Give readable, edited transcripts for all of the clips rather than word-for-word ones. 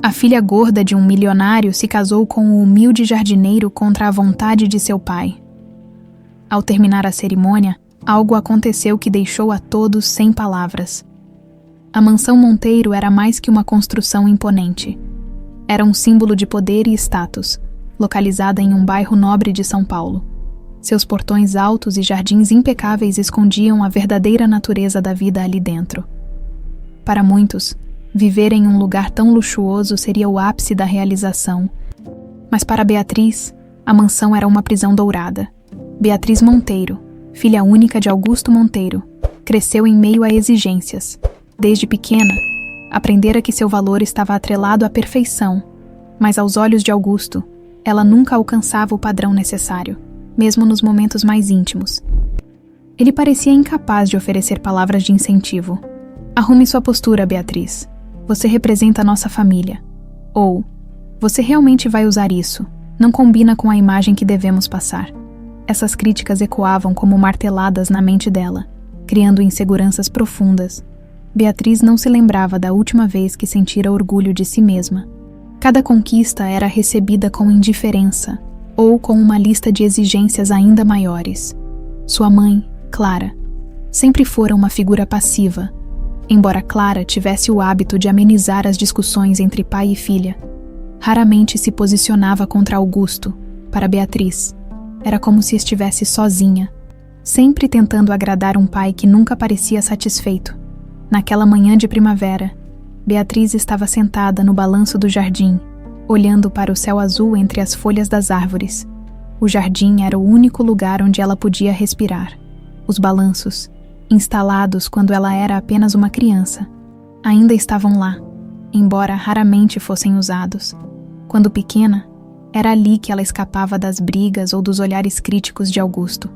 A filha gorda de um milionário se casou com o humilde jardineiro contra a vontade de seu pai. Ao terminar a cerimônia, algo aconteceu que deixou a todos sem palavras. A mansão Monteiro era mais que uma construção imponente. Era um símbolo de poder e status, localizada em um bairro nobre de São Paulo. Seus portões altos e jardins impecáveis escondiam a verdadeira natureza da vida ali dentro. Para muitos, viver em um lugar tão luxuoso seria o ápice da realização. Mas para Beatriz, a mansão era uma prisão dourada. Beatriz Monteiro, filha única de Augusto Monteiro, cresceu em meio a exigências. Desde pequena, aprendera que seu valor estava atrelado à perfeição, mas aos olhos de Augusto, ela nunca alcançava o padrão necessário, mesmo nos momentos mais íntimos. Ele parecia incapaz de oferecer palavras de incentivo. Arrume sua postura, Beatriz. Você representa a nossa família. Ou, você realmente vai usar isso? Não combina com a imagem que devemos passar. Essas críticas ecoavam como marteladas na mente dela, criando inseguranças profundas. Beatriz não se lembrava da última vez que sentira orgulho de si mesma. Cada conquista era recebida com indiferença, ou com uma lista de exigências ainda maiores. Sua mãe, Clara, sempre fora uma figura passiva. Embora Clara tivesse o hábito de amenizar as discussões entre pai e filha, raramente se posicionava contra Augusto. Para Beatriz, era como se estivesse sozinha, sempre tentando agradar um pai que nunca parecia satisfeito. Naquela manhã de primavera, Beatriz estava sentada no balanço do jardim, olhando para o céu azul entre as folhas das árvores. O jardim era o único lugar onde ela podia respirar. Os balanços, instalados quando ela era apenas uma criança, ainda estavam lá, embora raramente fossem usados. Quando pequena, era ali que ela escapava das brigas ou dos olhares críticos de Augusto.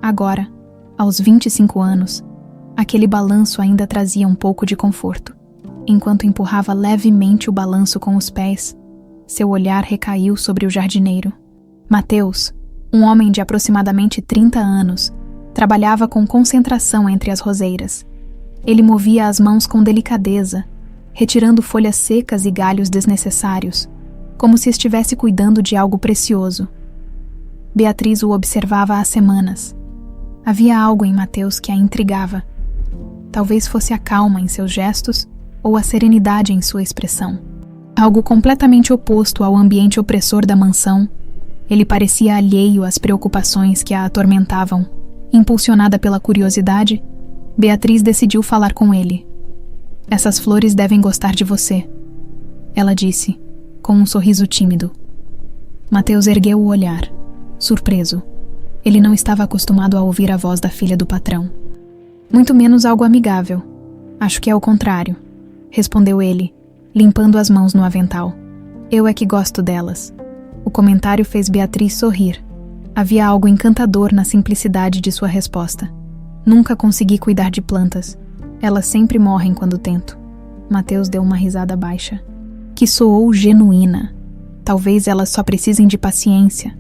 Agora, aos 25 anos, aquele balanço ainda trazia um pouco de conforto. Enquanto empurrava levemente o balanço com os pés, seu olhar recaiu sobre o jardineiro. Mateus, um homem de aproximadamente 30 anos, trabalhava com concentração entre as roseiras. Ele movia as mãos com delicadeza, retirando folhas secas e galhos desnecessários, como se estivesse cuidando de algo precioso. Beatriz o observava há semanas. Havia algo em Mateus que a intrigava. Talvez fosse a calma em seus gestos ou a serenidade em sua expressão. Algo completamente oposto ao ambiente opressor da mansão, ele parecia alheio às preocupações que a atormentavam. Impulsionada pela curiosidade, Beatriz decidiu falar com ele. Essas flores devem gostar de você, ela disse, com um sorriso tímido. Mateus ergueu o olhar, surpreso. Ele não estava acostumado a ouvir a voz da filha do patrão. Muito menos algo amigável. Acho que é o contrário, respondeu ele, limpando as mãos no avental. Eu é que gosto delas. O comentário fez Beatriz sorrir. Havia algo encantador na simplicidade de sua resposta. Nunca consegui cuidar de plantas. Elas sempre morrem quando tento. Mateus deu uma risada baixa, que soou genuína. Talvez elas só precisem de paciência.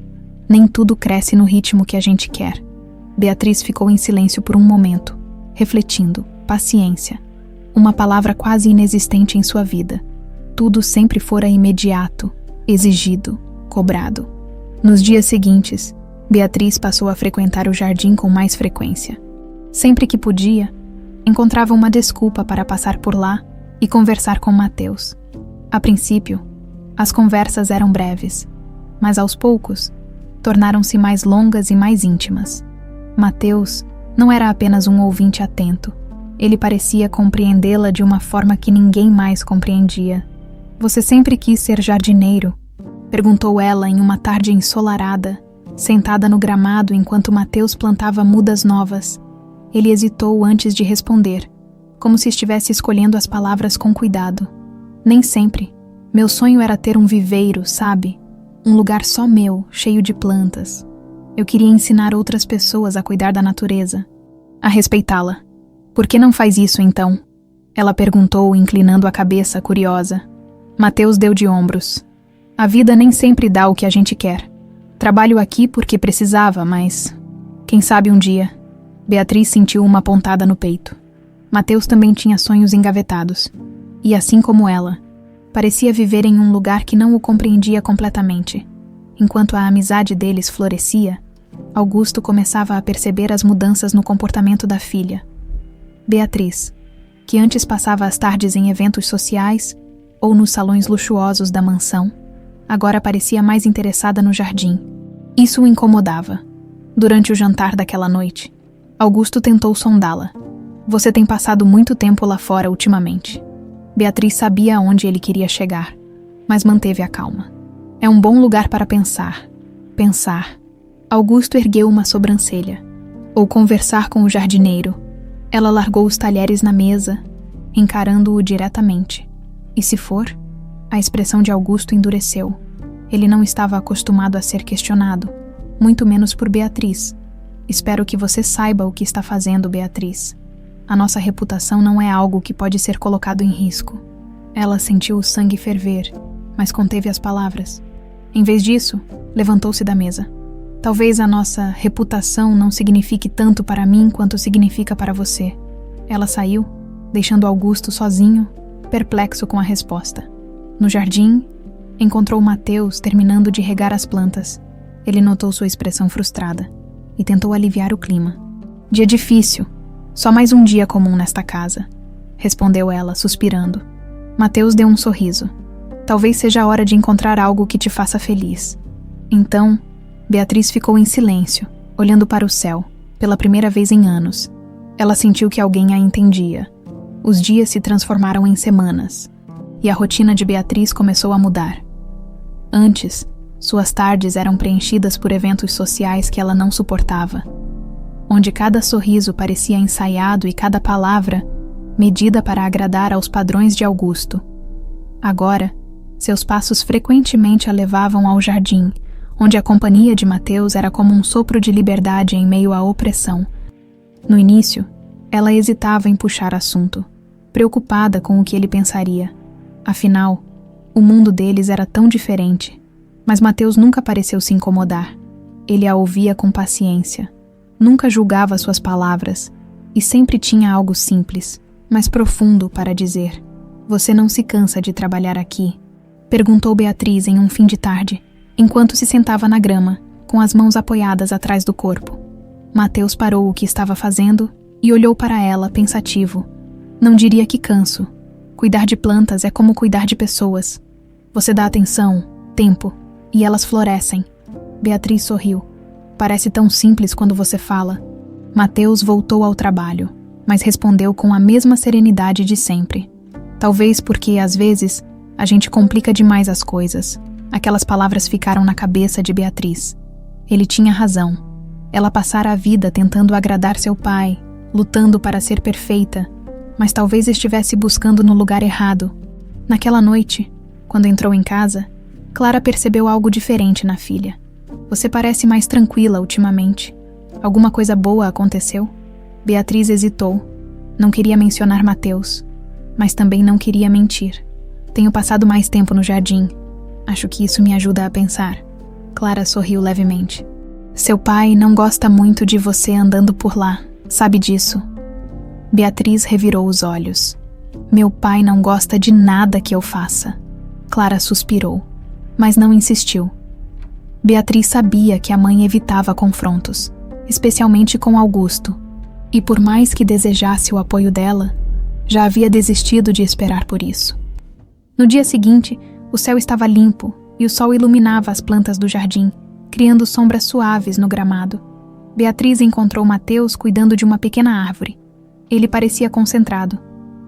Nem tudo cresce no ritmo que a gente quer. Beatriz ficou em silêncio por um momento, refletindo. Paciência. Uma palavra quase inexistente em sua vida. Tudo sempre fora imediato, exigido, cobrado. Nos dias seguintes, Beatriz passou a frequentar o jardim com mais frequência. Sempre que podia, encontrava uma desculpa para passar por lá e conversar com Mateus. A princípio, as conversas eram breves, mas aos poucos, tornaram-se mais longas e mais íntimas. Mateus não era apenas um ouvinte atento. Ele parecia compreendê-la de uma forma que ninguém mais compreendia. Você sempre quis ser jardineiro? Perguntou ela em uma tarde ensolarada, sentada no gramado enquanto Mateus plantava mudas novas. Ele hesitou antes de responder, como se estivesse escolhendo as palavras com cuidado. Nem sempre. Meu sonho era ter um viveiro, sabe? Um lugar só meu, cheio de plantas. Eu queria ensinar outras pessoas a cuidar da natureza, a respeitá-la. Por que não faz isso, então? Ela perguntou, inclinando a cabeça, curiosa. Mateus deu de ombros. A vida nem sempre dá o que a gente quer. Trabalho aqui porque precisava, mas... quem sabe um dia... Beatriz sentiu uma pontada no peito. Mateus também tinha sonhos engavetados. E assim como ela, Parecia viver em um lugar que não o compreendia completamente. Enquanto a amizade deles florescia, Augusto começava a perceber as mudanças no comportamento da filha. Beatriz, que antes passava as tardes em eventos sociais ou nos salões luxuosos da mansão, agora parecia mais interessada no jardim. Isso o incomodava. Durante o jantar daquela noite, Augusto tentou sondá-la. Você tem passado muito tempo lá fora ultimamente. Beatriz sabia aonde ele queria chegar, mas manteve a calma. É um bom lugar para pensar. Pensar. Augusto ergueu uma sobrancelha. Ou conversar com o jardineiro. Ela largou os talheres na mesa, encarando-o diretamente. E se for? A expressão de Augusto endureceu. Ele não estava acostumado a ser questionado, muito menos por Beatriz. Espero que você saiba o que está fazendo, Beatriz. A nossa reputação não é algo que pode ser colocado em risco. Ela sentiu o sangue ferver, mas conteve as palavras. Em vez disso, levantou-se da mesa. Talvez a nossa reputação não signifique tanto para mim quanto significa para você. Ela saiu, deixando Augusto sozinho, perplexo com a resposta. No jardim, encontrou Mateus terminando de regar as plantas. Ele notou sua expressão frustrada e tentou aliviar o clima. Dia difícil. Só mais um dia comum nesta casa, respondeu ela, suspirando. Mateus deu um sorriso. Talvez seja a hora de encontrar algo que te faça feliz. Então, Beatriz ficou em silêncio, olhando para o céu, pela primeira vez em anos. Ela sentiu que alguém a entendia. Os dias se transformaram em semanas, e a rotina de Beatriz começou a mudar. Antes, suas tardes eram preenchidas por eventos sociais que ela não suportava, onde cada sorriso parecia ensaiado e cada palavra medida para agradar aos padrões de Augusto. Agora, seus passos frequentemente a levavam ao jardim, onde a companhia de Mateus era como um sopro de liberdade em meio à opressão. No início, ela hesitava em puxar assunto, preocupada com o que ele pensaria. Afinal, o mundo deles era tão diferente, mas Mateus nunca pareceu se incomodar. Ele a ouvia com paciência, nunca julgava suas palavras e sempre tinha algo simples, mas profundo para dizer. Você não se cansa de trabalhar aqui? Perguntou Beatriz em um fim de tarde, enquanto se sentava na grama, com as mãos apoiadas atrás do corpo. Mateus parou o que estava fazendo e olhou para ela, pensativo. Não diria que canso. Cuidar de plantas é como cuidar de pessoas. Você dá atenção, tempo, e elas florescem. Beatriz sorriu. Parece tão simples quando você fala. Mateus voltou ao trabalho, mas respondeu com a mesma serenidade de sempre. Talvez porque, às vezes, a gente complica demais as coisas. Aquelas palavras ficaram na cabeça de Beatriz. Ele tinha razão. Ela passara a vida tentando agradar seu pai, lutando para ser perfeita, mas talvez estivesse buscando no lugar errado. Naquela noite, quando entrou em casa, Clara percebeu algo diferente na filha. Você parece mais tranquila ultimamente. Alguma coisa boa aconteceu? Beatriz hesitou. Não queria mencionar Mateus, mas também não queria mentir. Tenho passado mais tempo no jardim. Acho que isso me ajuda a pensar. Clara sorriu levemente. Seu pai não gosta muito de você andando por lá, sabe disso? Beatriz revirou os olhos. Meu pai não gosta de nada que eu faça. Clara suspirou, mas não insistiu. Beatriz sabia que a mãe evitava confrontos, especialmente com Augusto, e por mais que desejasse o apoio dela, já havia desistido de esperar por isso. No dia seguinte, o céu estava limpo e o sol iluminava as plantas do jardim, criando sombras suaves no gramado. Beatriz encontrou Mateus cuidando de uma pequena árvore. Ele parecia concentrado,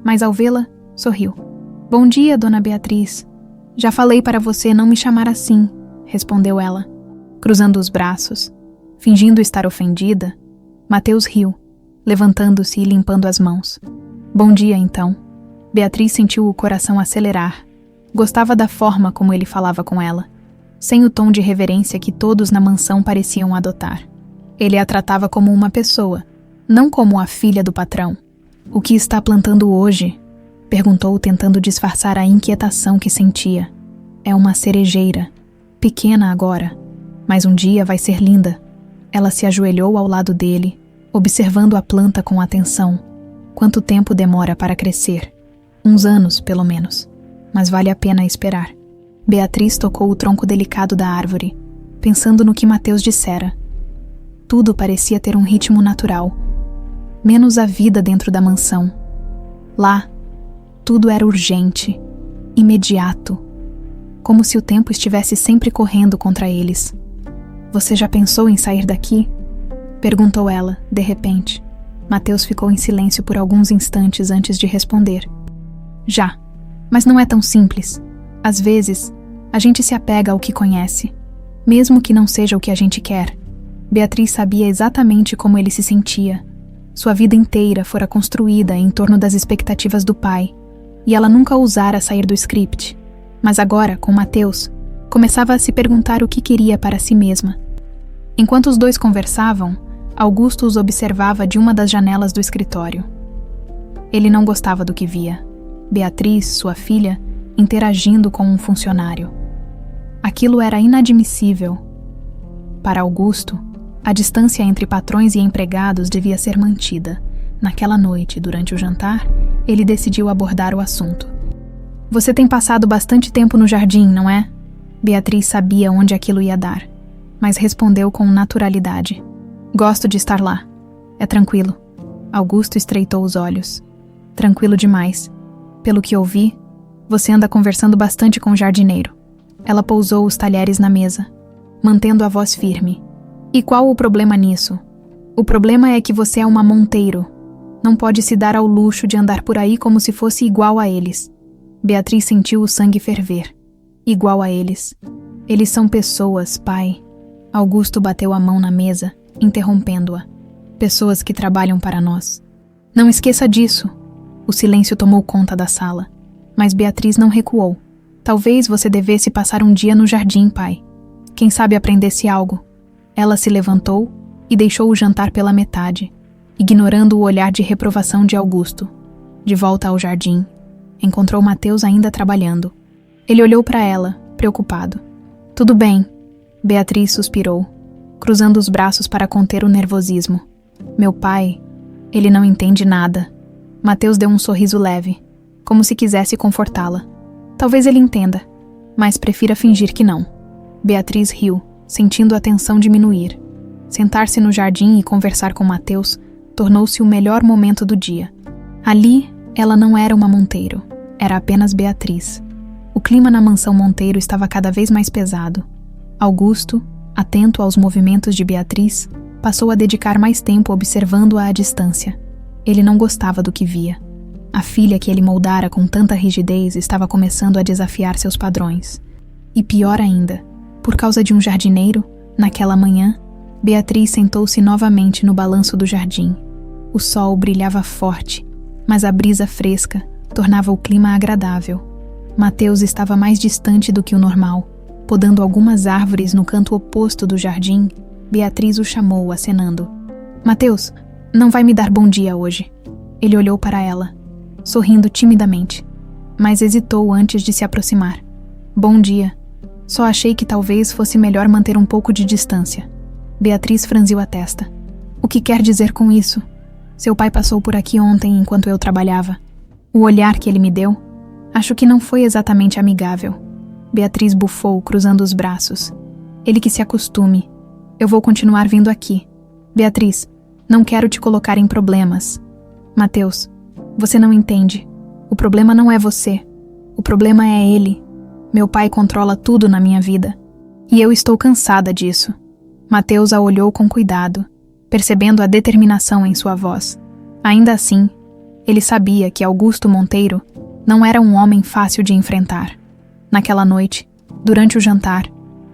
mas ao vê-la, sorriu. Bom dia, dona Beatriz. Já falei para você não me chamar assim, respondeu ela, cruzando os braços. Fingindo estar ofendida, Mateus riu, levantando-se e limpando as mãos. Bom dia, então. Beatriz sentiu o coração acelerar. Gostava da forma como ele falava com ela, sem o tom de reverência que todos na mansão pareciam adotar. Ele a tratava como uma pessoa, não como a filha do patrão. O que está plantando hoje? Perguntou, tentando disfarçar a inquietação que sentia. É uma cerejeira. Pequena agora, mas um dia vai ser linda. Ela se ajoelhou ao lado dele, observando a planta com atenção. Quanto tempo demora para crescer? Uns anos, pelo menos. mas vale a pena esperar. Beatriz tocou o tronco delicado da árvore, pensando no que Mateus dissera. Tudo parecia ter um ritmo natural, menos a vida dentro da mansão. Lá, tudo era urgente, imediato, como se o tempo estivesse sempre correndo contra eles. Você já pensou em sair daqui? Perguntou ela, de repente. Mateus ficou em silêncio por alguns instantes antes de responder. Já, mas não é tão simples. Às vezes, a gente se apega ao que conhece, mesmo que não seja o que a gente quer. Beatriz sabia exatamente como ele se sentia. Sua vida inteira fora construída em torno das expectativas do pai, e ela nunca ousara sair do script. Mas agora, com Mateus, começava a se perguntar o que queria para si mesma. Enquanto os dois conversavam, Augusto os observava de uma das janelas do escritório. Ele não gostava do que via. Beatriz, sua filha, interagindo com um funcionário. Aquilo era inadmissível. Para Augusto, a distância entre patrões e empregados devia ser mantida. Naquela noite, durante o jantar, ele decidiu abordar o assunto. Você tem passado bastante tempo no jardim, não é? Beatriz sabia onde aquilo ia dar, mas respondeu com naturalidade. Gosto de estar lá. É tranquilo. Augusto estreitou os olhos. Tranquilo demais. Pelo que ouvi, você anda conversando bastante com o jardineiro. Ela pousou os talheres na mesa, mantendo a voz firme. E qual o problema nisso? O problema é que você é uma monteiro. Não pode se dar ao luxo de andar por aí como se fosse igual a eles. Beatriz sentiu o sangue ferver. Igual a eles. Eles são pessoas, pai. Augusto bateu a mão na mesa, interrompendo-a. Pessoas que trabalham para nós. Não esqueça disso. O silêncio tomou conta da sala. Mas Beatriz não recuou. Talvez você devesse passar um dia no jardim, pai. Quem sabe aprendesse algo. Ela se levantou e deixou o jantar pela metade, ignorando o olhar de reprovação de Augusto. De volta ao jardim, encontrou Mateus ainda trabalhando. Ele olhou para ela, preocupado. Tudo bem, Beatriz suspirou, cruzando os braços para conter o nervosismo. Meu pai, ele não entende nada. Mateus deu um sorriso leve, como se quisesse confortá-la. Talvez ele entenda, mas prefira fingir que não. Beatriz riu, sentindo a tensão diminuir. Sentar-se no jardim e conversar com Mateus tornou-se o melhor momento do dia. Ali, ela não era uma monteiro, era apenas Beatriz. O clima na mansão Monteiro estava cada vez mais pesado. Augusto, atento aos movimentos de Beatriz, passou a dedicar mais tempo observando-a à distância. Ele não gostava do que via. A filha que ele moldara com tanta rigidez estava começando a desafiar seus padrões. E pior ainda, por causa de um jardineiro, naquela manhã, Beatriz sentou-se novamente no balanço do jardim. O sol brilhava forte, mas a brisa fresca tornava o clima agradável. Mateus estava mais distante do que o normal. Podando algumas árvores no canto oposto do jardim, Beatriz o chamou, acenando. Mateus, não vai me dar bom dia hoje. Ele olhou para ela, sorrindo timidamente, mas hesitou antes de se aproximar. Bom dia. Só achei que talvez fosse melhor manter um pouco de distância. Beatriz franziu a testa. O que quer dizer com isso? Seu pai passou por aqui ontem enquanto eu trabalhava. O olhar que ele me deu, acho que não foi exatamente amigável. Beatriz bufou, cruzando os braços. Ele que se acostume. Eu vou continuar vindo aqui. Beatriz, não quero te colocar em problemas. Mateus, você não entende. O problema não é você. O problema é ele. Meu pai controla tudo na minha vida. E eu estou cansada disso. Mateus a olhou com cuidado, percebendo a determinação em sua voz. Ainda assim, ele sabia que Augusto Monteiro não era um homem fácil de enfrentar. Naquela noite, durante o jantar,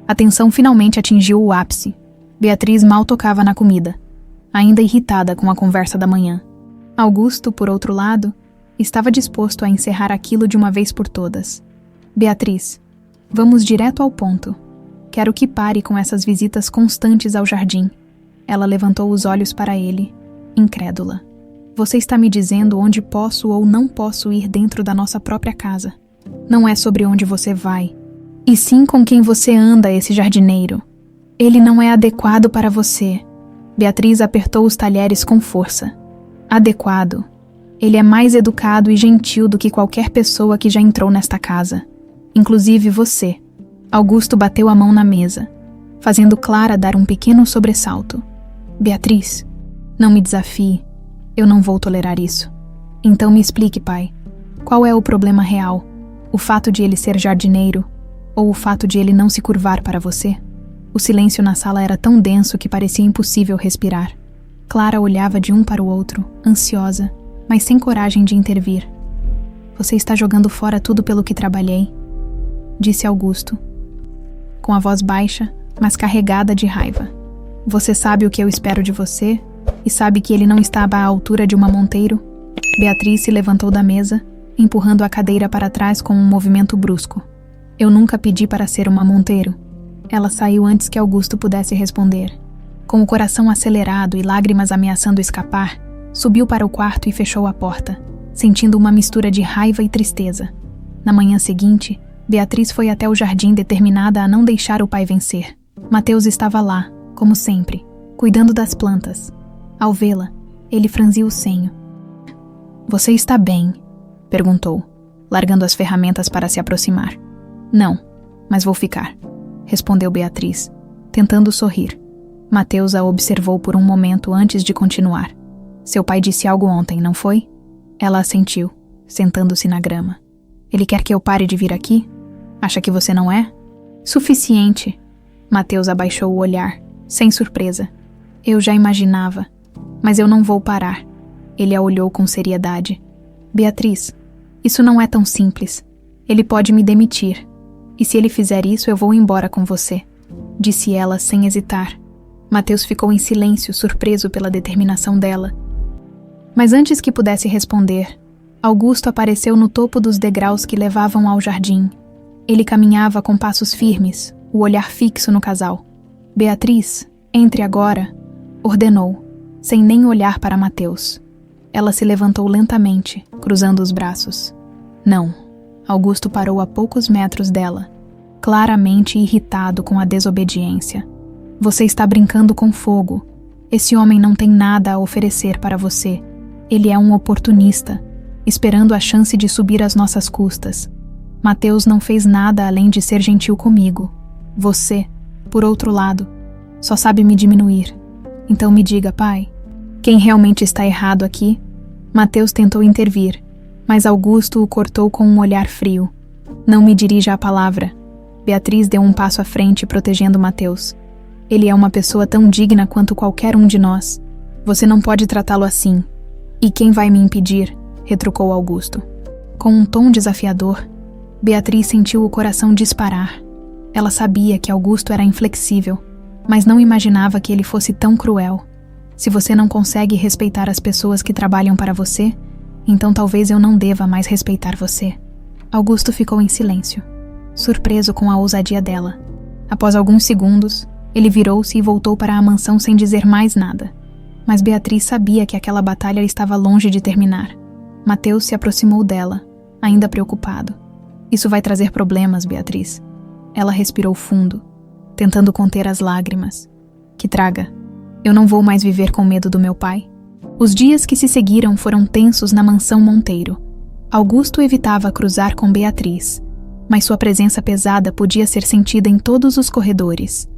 a tensão finalmente atingiu o ápice. Beatriz mal tocava na comida, ainda irritada com a conversa da manhã. Augusto, por outro lado, estava disposto a encerrar aquilo de uma vez por todas. Beatriz, vamos direto ao ponto. Quero que pare com essas visitas constantes ao jardim. Ela levantou os olhos para ele, incrédula. Você está me dizendo onde posso ou não posso ir dentro da nossa própria casa. Não é sobre onde você vai, e sim com quem você anda, esse jardineiro. Ele não é adequado para você. Beatriz apertou os talheres com força. Adequado. Ele é mais educado e gentil do que qualquer pessoa que já entrou nesta casa. Inclusive você. Augusto bateu a mão na mesa, fazendo Clara dar um pequeno sobressalto. Beatriz, não me desafie. Eu não vou tolerar isso. Então me explique, pai. Qual é o problema real? O fato de ele ser jardineiro? Ou o fato de ele não se curvar para você? O silêncio na sala era tão denso que parecia impossível respirar. Clara olhava de um para o outro, ansiosa, mas sem coragem de intervir. Você está jogando fora tudo pelo que trabalhei, disse Augusto, com a voz baixa, mas carregada de raiva. Você sabe o que eu espero de você e sabe que ele não estava à altura de uma Monteiro? Beatriz se levantou da mesa, empurrando a cadeira para trás com um movimento brusco. Eu nunca pedi para ser uma Monteiro. Ela saiu antes que Augusto pudesse responder. Com o coração acelerado e lágrimas ameaçando escapar, subiu para o quarto e fechou a porta, sentindo uma mistura de raiva e tristeza. Na manhã seguinte, Beatriz foi até o jardim determinada a não deixar o pai vencer. Mateus estava lá, como sempre, cuidando das plantas. Ao vê-la, ele franziu o senho. Você está bem? Perguntou, largando as ferramentas para se aproximar. Não, mas vou ficar, respondeu Beatriz, tentando sorrir. Mateus a observou por um momento antes de continuar. Seu pai disse algo ontem, não foi? Ela assentiu, sentando-se na grama. Ele quer que eu pare de vir aqui? Acha que você não é? Suficiente. Mateus abaixou o olhar, sem surpresa. Eu já imaginava, mas eu não vou parar. Ele a olhou com seriedade. Beatriz, isso não é tão simples. Ele pode me demitir. E se ele fizer isso, eu vou embora com você, disse ela sem hesitar. Mateus ficou em silêncio, surpreso pela determinação dela. Mas antes que pudesse responder, Augusto apareceu no topo dos degraus que levavam ao jardim. Ele caminhava com passos firmes, o olhar fixo no casal. Beatriz, entre agora, ordenou, sem nem olhar para Mateus. Ela se levantou lentamente, cruzando os braços. Não. Augusto parou a poucos metros dela, claramente irritado com a desobediência. Você está brincando com fogo. Esse homem não tem nada a oferecer para você. Ele é um oportunista, esperando a chance de subir às nossas custas. Mateus não fez nada além de ser gentil comigo. Você, por outro lado, só sabe me diminuir. Então me diga, pai, quem realmente está errado aqui? Mateus tentou intervir, mas Augusto o cortou com um olhar frio. Não me dirija a palavra. Beatriz deu um passo à frente, protegendo Mateus. Ele é uma pessoa tão digna quanto qualquer um de nós. Você não pode tratá-lo assim. E quem vai me impedir? Retrucou Augusto. Com um tom desafiador, Beatriz sentiu o coração disparar. Ela sabia que Augusto era inflexível, mas não imaginava que ele fosse tão cruel. Se você não consegue respeitar as pessoas que trabalham para você, então talvez eu não deva mais respeitar você. Augusto ficou em silêncio, surpreso com a ousadia dela. Após alguns segundos, ele virou-se e voltou para a mansão sem dizer mais nada. Mas Beatriz sabia que aquela batalha estava longe de terminar. Mateus se aproximou dela, ainda preocupado. Isso vai trazer problemas, Beatriz. Ela respirou fundo, tentando conter as lágrimas. Que traga. Eu não vou mais viver com medo do meu pai. Os dias que se seguiram foram tensos na mansão Monteiro. Augusto evitava cruzar com Beatriz, mas sua presença pesada podia ser sentida em todos os corredores.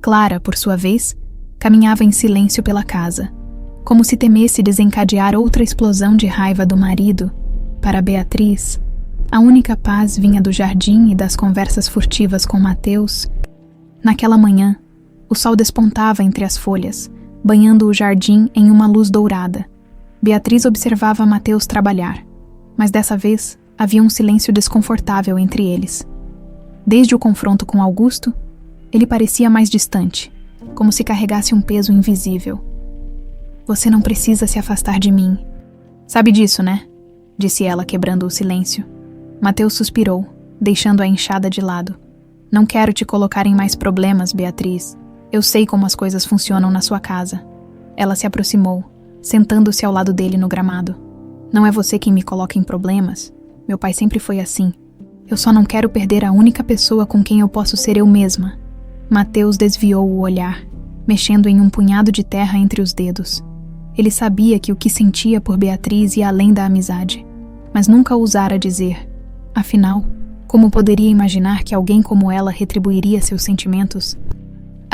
Clara, por sua vez, caminhava em silêncio pela casa, como se temesse desencadear outra explosão de raiva do marido. Para Beatriz, a única paz vinha do jardim e das conversas furtivas com Mateus. Naquela manhã, o sol despontava entre as folhas, banhando o jardim em uma luz dourada. Beatriz observava Mateus trabalhar, mas dessa vez havia um silêncio desconfortável entre eles. Desde o confronto com Augusto, ele parecia mais distante, como se carregasse um peso invisível. Você não precisa se afastar de mim. Sabe disso, né? Disse ela, quebrando o silêncio. Mateus suspirou, deixando a enxada de lado. Não quero te colocar em mais problemas, Beatriz. Eu sei como as coisas funcionam na sua casa. Ela se aproximou, sentando-se ao lado dele no gramado. Não é você quem me coloca em problemas. Meu pai sempre foi assim. Eu só não quero perder a única pessoa com quem eu posso ser eu mesma. Mateus desviou o olhar, mexendo em um punhado de terra entre os dedos. Ele sabia que o que sentia por Beatriz ia além da amizade, mas nunca ousara dizer. Afinal, como poderia imaginar que alguém como ela retribuiria seus sentimentos?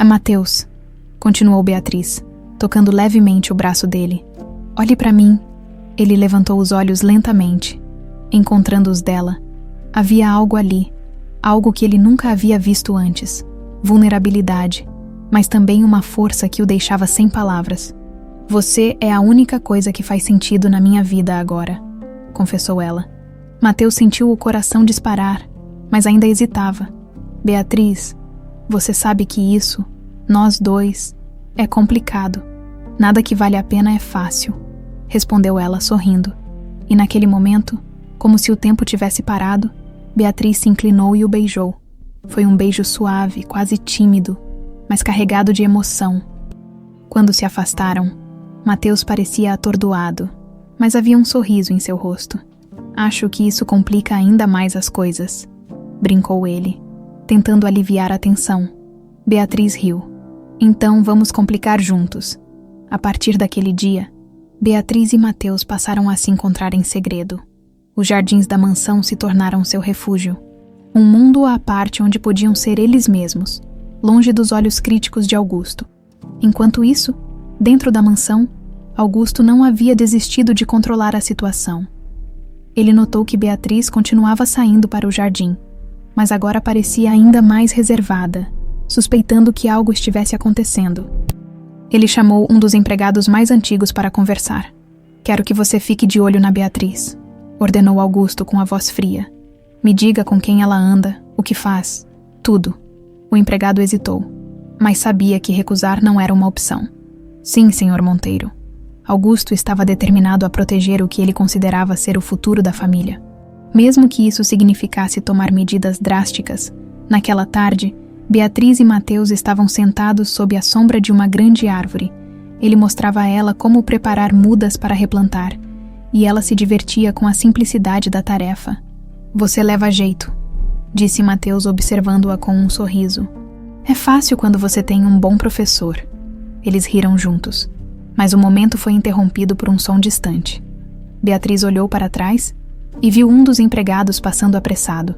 Mateus, continuou Beatriz, tocando levemente o braço dele. Olhe para mim. Ele levantou os olhos lentamente, encontrando os dela. Havia algo ali, algo que ele nunca havia visto antes. Vulnerabilidade, mas também uma força que o deixava sem palavras. Você é a única coisa que faz sentido na minha vida agora, confessou ela. Mateus sentiu o coração disparar, mas ainda hesitava. Beatriz, você sabe que isso, nós dois, é complicado. Nada que vale a pena é fácil, respondeu ela sorrindo. E naquele momento, como se o tempo tivesse parado, Beatriz se inclinou e o beijou. Foi um beijo suave, quase tímido, mas carregado de emoção. Quando se afastaram, Mateus parecia atordoado, mas havia um sorriso em seu rosto. Acho que isso complica ainda mais as coisas, brincou ele, tentando aliviar a tensão. Beatriz riu. Então vamos complicar juntos. A partir daquele dia, Beatriz e Mateus passaram a se encontrar em segredo. Os jardins da mansão se tornaram seu refúgio. Um mundo à parte onde podiam ser eles mesmos, longe dos olhos críticos de Augusto. Enquanto isso, dentro da mansão, Augusto não havia desistido de controlar a situação. Ele notou que Beatriz continuava saindo para o jardim, mas agora parecia ainda mais reservada, suspeitando que algo estivesse acontecendo. Ele chamou um dos empregados mais antigos para conversar. Quero que você fique de olho na Beatriz, ordenou Augusto com a voz fria. Me diga com quem ela anda, o que faz, tudo. O empregado hesitou, mas sabia que recusar não era uma opção. Sim, senhor Monteiro. Augusto estava determinado a proteger o que ele considerava ser o futuro da família. Mesmo que isso significasse tomar medidas drásticas, naquela tarde, Beatriz e Mateus estavam sentados sob a sombra de uma grande árvore. Ele mostrava a ela como preparar mudas para replantar, e ela se divertia com a simplicidade da tarefa. Você leva jeito, disse Mateus observando-a com um sorriso. É fácil quando você tem um bom professor. Eles riram juntos, mas o momento foi interrompido por um som distante. Beatriz olhou para trás e viu um dos empregados passando apressado.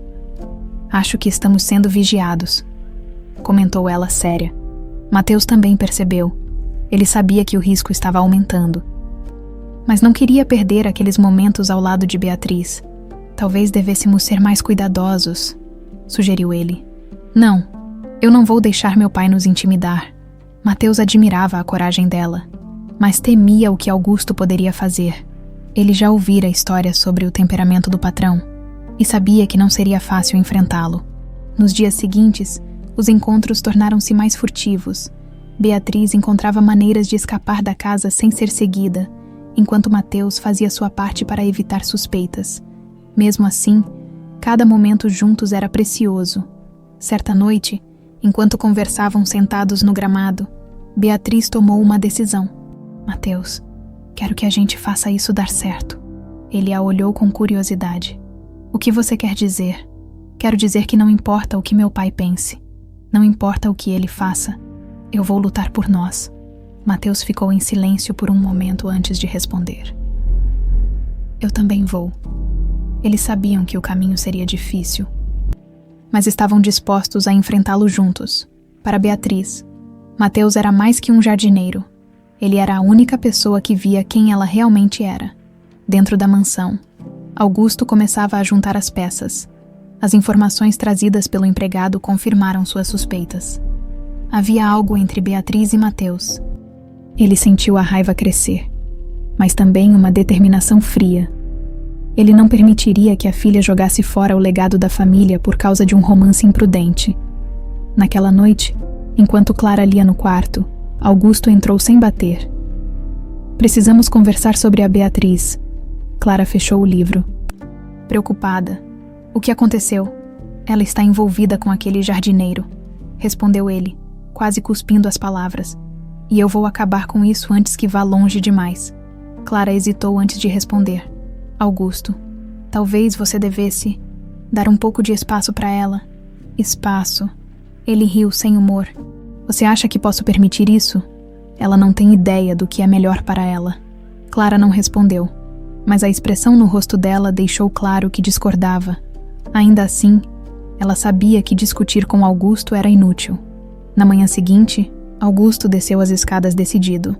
Acho que estamos sendo vigiados, comentou ela séria. Mateus também percebeu. Ele sabia que o risco estava aumentando. Mas não queria perder aqueles momentos ao lado de Beatriz. Talvez devêssemos ser mais cuidadosos, sugeriu ele. Não, eu não vou deixar meu pai nos intimidar. Mateus admirava a coragem dela, mas temia o que Augusto poderia fazer. Ele já ouvira histórias sobre o temperamento do patrão e sabia que não seria fácil enfrentá-lo. Nos dias seguintes, os encontros tornaram-se mais furtivos. Beatriz encontrava maneiras de escapar da casa sem ser seguida, enquanto Mateus fazia sua parte para evitar suspeitas. Mesmo assim, cada momento juntos era precioso. Certa noite, enquanto conversavam sentados no gramado, Beatriz tomou uma decisão. Mateus, quero que a gente faça isso dar certo. Ele a olhou com curiosidade. O que você quer dizer? Quero dizer que não importa o que meu pai pense. Não importa o que ele faça. Eu vou lutar por nós. Mateus ficou em silêncio por um momento antes de responder. Eu também vou. Eles sabiam que o caminho seria difícil, mas estavam dispostos a enfrentá-lo juntos. Para Beatriz, Mateus era mais que um jardineiro. Ele era a única pessoa que via quem ela realmente era. Dentro da mansão, Augusto começava a juntar as peças. As informações trazidas pelo empregado confirmaram suas suspeitas. Havia algo entre Beatriz e Mateus. Ele sentiu a raiva crescer, mas também uma determinação fria. Ele não permitiria que a filha jogasse fora o legado da família por causa de um romance imprudente. Naquela noite, enquanto Clara lia no quarto, Augusto entrou sem bater. Precisamos conversar sobre a Beatriz. Clara fechou o livro. Preocupada. O que aconteceu? Ela está envolvida com aquele jardineiro, respondeu ele, quase cuspindo as palavras. E eu vou acabar com isso antes que vá longe demais. Clara hesitou antes de responder. Augusto, talvez você devesse dar um pouco de espaço para ela. Espaço. Ele riu sem humor. Você acha que posso permitir isso? Ela não tem ideia do que é melhor para ela. Clara não respondeu, mas a expressão no rosto dela deixou claro que discordava. Ainda assim, ela sabia que discutir com Augusto era inútil. Na manhã seguinte, Augusto desceu as escadas decidido.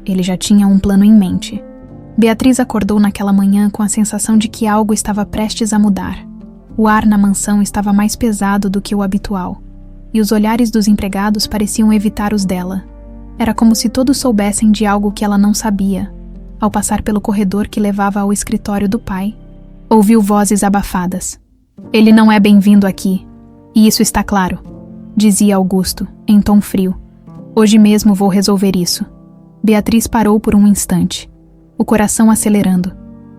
Ele já tinha um plano em mente. Beatriz acordou naquela manhã com a sensação de que algo estava prestes a mudar. O ar na mansão estava mais pesado do que o habitual, e os olhares dos empregados pareciam evitar os dela. Era como se todos soubessem de algo que ela não sabia. Ao passar pelo corredor que levava ao escritório do pai, ouviu vozes abafadas. "Ele não é bem-vindo aqui, e isso está claro", dizia Augusto, em tom frio. "Hoje mesmo vou resolver isso." Beatriz parou por um instante, o coração acelerando.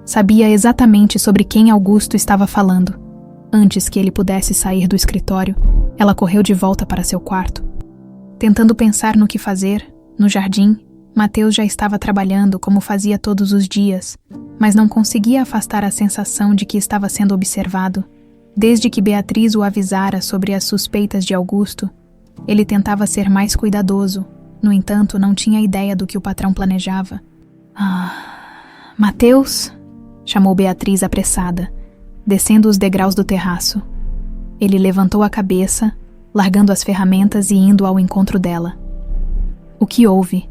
Sabia exatamente sobre quem Augusto estava falando. Antes que ele pudesse sair do escritório, ela correu de volta para seu quarto. Tentando pensar no que fazer, no jardim, Mateus já estava trabalhando como fazia todos os dias, mas não conseguia afastar a sensação de que estava sendo observado. Desde que Beatriz o avisara sobre as suspeitas de Augusto, ele tentava ser mais cuidadoso. No entanto, não tinha ideia do que o patrão planejava. Mateus? Chamou Beatriz apressada, descendo os degraus do terraço. Ele levantou a cabeça, largando as ferramentas e indo ao encontro dela. O que houve?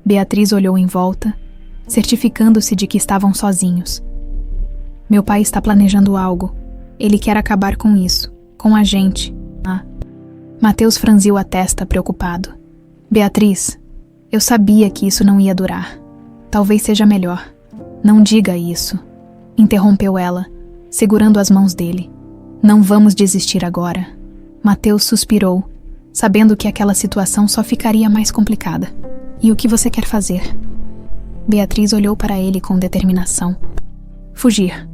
Beatriz olhou em volta, certificando-se de que estavam sozinhos. "Meu pai está planejando algo. Ele quer acabar com isso, com a gente." Mateus franziu a testa, preocupado. "Beatriz, eu sabia que isso não ia durar. Talvez seja melhor." "Não diga isso", interrompeu ela, segurando as mãos dele. "Não vamos desistir agora." Mateus suspirou, sabendo que aquela situação só ficaria mais complicada. "E o que você quer fazer?" Beatriz olhou para ele com determinação. "Fugir."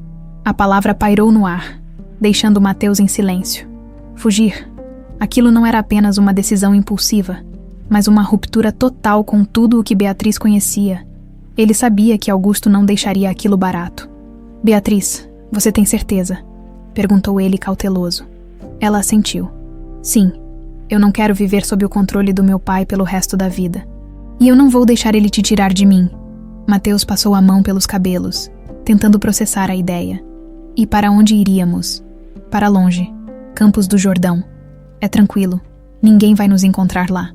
A palavra pairou no ar, deixando Mateus em silêncio. Fugir. Aquilo não era apenas uma decisão impulsiva, mas uma ruptura total com tudo o que Beatriz conhecia. Ele sabia que Augusto não deixaria aquilo barato. "Beatriz, você tem certeza?" perguntou ele cauteloso. Ela assentiu. "Sim, eu não quero viver sob o controle do meu pai pelo resto da vida. E eu não vou deixar ele te tirar de mim." Mateus passou a mão pelos cabelos, tentando processar a ideia. "E para onde iríamos?" "Para longe. Campos do Jordão. É tranquilo. Ninguém vai nos encontrar lá."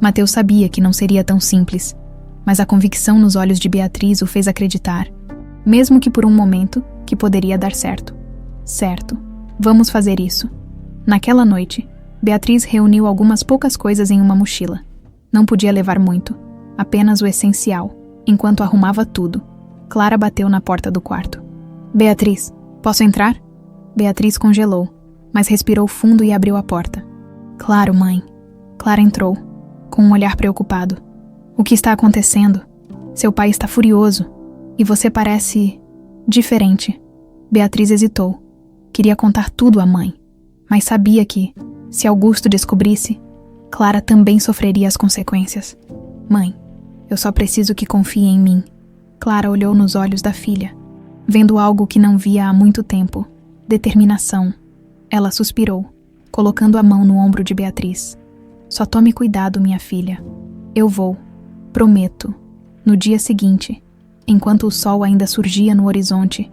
Mateus sabia que não seria tão simples, mas a convicção nos olhos de Beatriz o fez acreditar, mesmo que por um momento, que poderia dar certo. "Certo. Vamos fazer isso." Naquela noite, Beatriz reuniu algumas poucas coisas em uma mochila. Não podia levar muito, apenas o essencial. Enquanto arrumava tudo, Clara bateu na porta do quarto. "Beatriz, posso entrar?" Beatriz congelou, mas respirou fundo e abriu a porta. "Claro, mãe." Clara entrou, com um olhar preocupado. "O que está acontecendo? Seu pai está furioso, e você parece diferente." Beatriz hesitou. Queria contar tudo à mãe, mas sabia que, se Augusto descobrisse, Clara também sofreria as consequências. "Mãe, eu só preciso que confie em mim." Clara olhou nos olhos da filha, vendo algo que não via há muito tempo: determinação. Ela suspirou, colocando a mão no ombro de Beatriz. "Só tome cuidado, minha filha. Eu vou. Prometo." No dia seguinte, enquanto o sol ainda surgia no horizonte,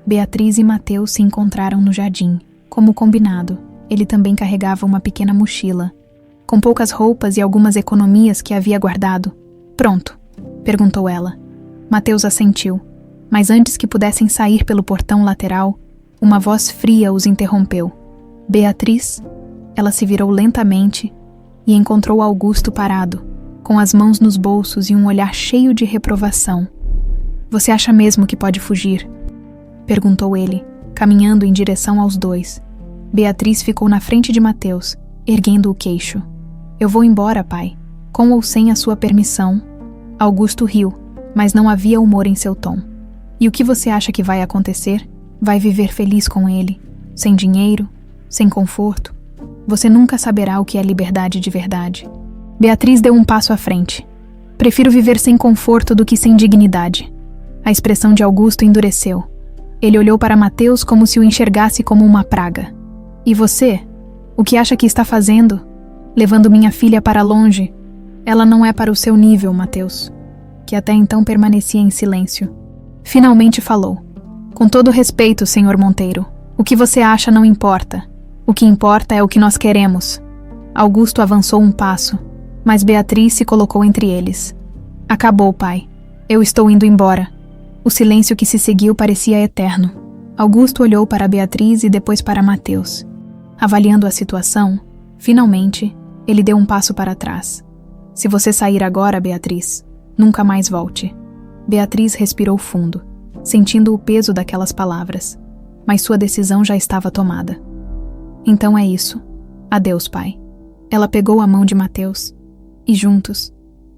Beatriz e Mateus se encontraram no jardim. Como combinado, ele também carregava uma pequena mochila, com poucas roupas e algumas economias que havia guardado. "Pronto?" perguntou ela. Mateus assentiu, mas antes que pudessem sair pelo portão lateral, uma voz fria os interrompeu. "Beatriz?" Ela se virou lentamente e encontrou Augusto parado, com as mãos nos bolsos e um olhar cheio de reprovação. "Você acha mesmo que pode fugir?" perguntou ele, caminhando em direção aos dois. Beatriz ficou na frente de Mateus, erguendo o queixo. "Eu vou embora, pai, com ou sem a sua permissão." Augusto riu, mas não havia humor em seu tom. "E o que você acha que vai acontecer? Vai viver feliz com ele, sem dinheiro, sem conforto? Você nunca saberá o que é liberdade de verdade." Beatriz deu um passo à frente. "Prefiro viver sem conforto do que sem dignidade." A expressão de Augusto endureceu. Ele olhou para Mateus como se o enxergasse como uma praga. "E você? O que acha que está fazendo? Levando minha filha para longe? Ela não é para o seu nível, Mateus, que até então permanecia em silêncio. Finalmente falou. Com todo respeito, Sr. Monteiro, o que você acha não importa. O que importa é o que nós queremos. Augusto avançou um passo, mas Beatriz se colocou entre eles. Acabou, pai. Eu estou indo embora. O silêncio que se seguiu parecia eterno. Augusto olhou para Beatriz e depois para Mateus. Avaliando a situação, finalmente, ele deu um passo para trás. Se você sair agora, Beatriz, nunca mais volte. Beatriz respirou fundo, sentindo o peso daquelas palavras, mas sua decisão já estava tomada. Então é isso. Adeus, pai. Ela pegou a mão de Mateus e juntos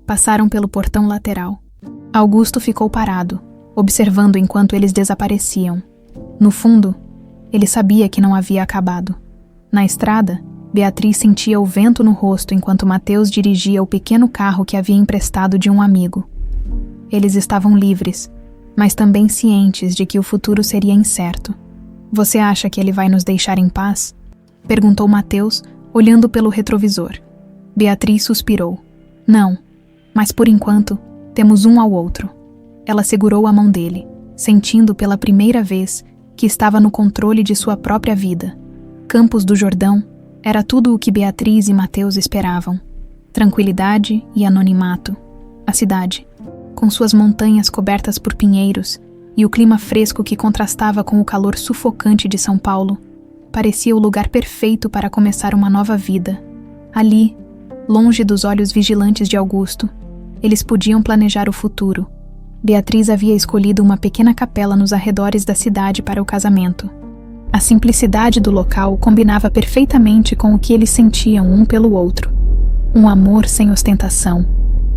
passaram pelo portão lateral. Augusto ficou parado, observando enquanto eles desapareciam. No fundo, ele sabia que não havia acabado. Na estrada, Beatriz sentia o vento no rosto enquanto Mateus dirigia o pequeno carro que havia emprestado de um amigo. Eles estavam livres, mas também cientes de que o futuro seria incerto. Você acha que ele vai nos deixar em paz? Perguntou Mateus, olhando pelo retrovisor. Beatriz suspirou. Não, mas por enquanto, temos um ao outro. Ela segurou a mão dele, sentindo pela primeira vez que estava no controle de sua própria vida. Campos do Jordão era tudo o que Beatriz e Mateus esperavam. Tranquilidade e anonimato. A cidade, com suas montanhas cobertas por pinheiros e o clima fresco que contrastava com o calor sufocante de São Paulo, parecia o lugar perfeito para começar uma nova vida. Ali, longe dos olhos vigilantes de Augusto, eles podiam planejar o futuro. Beatriz havia escolhido uma pequena capela nos arredores da cidade para o casamento. A simplicidade do local combinava perfeitamente com o que eles sentiam um pelo outro. Um amor sem ostentação,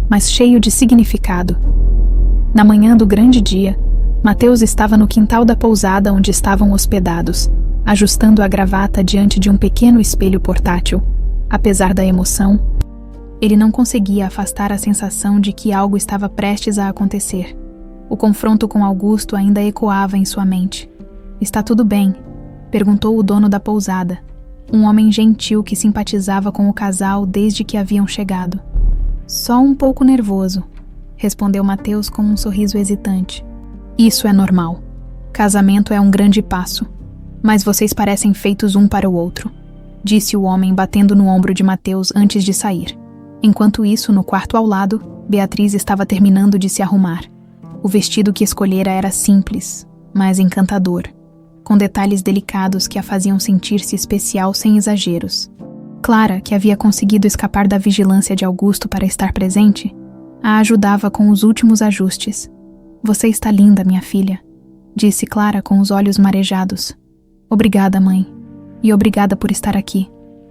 mas cheio de significado. Na manhã do grande dia, Mateus estava no quintal da pousada onde estavam hospedados, ajustando a gravata diante de um pequeno espelho portátil. Apesar da emoção, ele não conseguia afastar a sensação de que algo estava prestes a acontecer. O confronto com Augusto ainda ecoava em sua mente. Está tudo bem? Perguntou o dono da pousada, um homem gentil que simpatizava com o casal desde que haviam chegado. Só um pouco nervoso, respondeu Mateus com um sorriso hesitante. Isso é normal. Casamento é um grande passo, mas vocês parecem feitos um para o outro, disse o homem batendo no ombro de Mateus antes de sair. Enquanto isso, no quarto ao lado, Beatriz estava terminando de se arrumar. O vestido que escolhera era simples, mas encantador, com detalhes delicados que a faziam sentir-se especial sem exageros. Clara, que havia conseguido escapar da vigilância de Augusto para estar presente, a ajudava com os últimos ajustes. Você está linda, minha filha, disse Clara com os olhos marejados. Obrigada, mãe. E obrigada por estar aqui.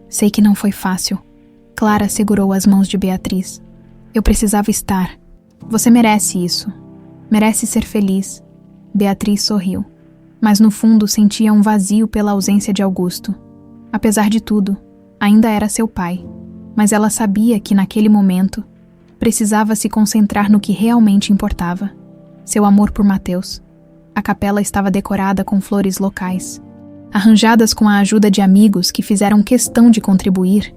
Sei que não foi fácil. Clara segurou as mãos de Beatriz. Eu precisava estar. Você merece isso. Merece ser feliz. Beatriz sorriu, mas no fundo sentia um vazio pela ausência de Augusto. Apesar de tudo, ainda era seu pai, mas ela sabia que naquele momento precisava se concentrar no que realmente importava. Seu amor por Mateus. A capela estava decorada com flores locais, arranjadas com a ajuda de amigos que fizeram questão de contribuir.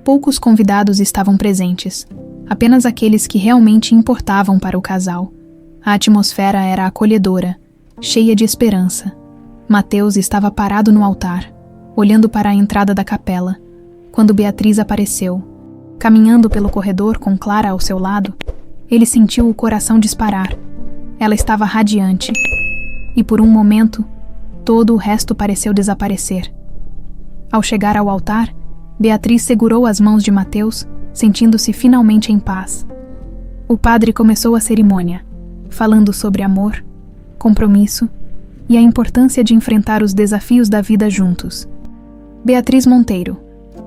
Poucos convidados estavam presentes, apenas aqueles que realmente importavam para o casal. A atmosfera era acolhedora, cheia de esperança. Mateus estava parado no altar, olhando para a entrada da capela, quando Beatriz apareceu. Caminhando pelo corredor com Clara ao seu lado, ele sentiu o coração disparar. Ela estava radiante, e por um momento, todo o resto pareceu desaparecer. Ao chegar ao altar, Beatriz segurou as mãos de Mateus, sentindo-se finalmente em paz. O padre começou a cerimônia, falando sobre amor, compromisso e a importância de enfrentar os desafios da vida juntos. Beatriz Monteiro,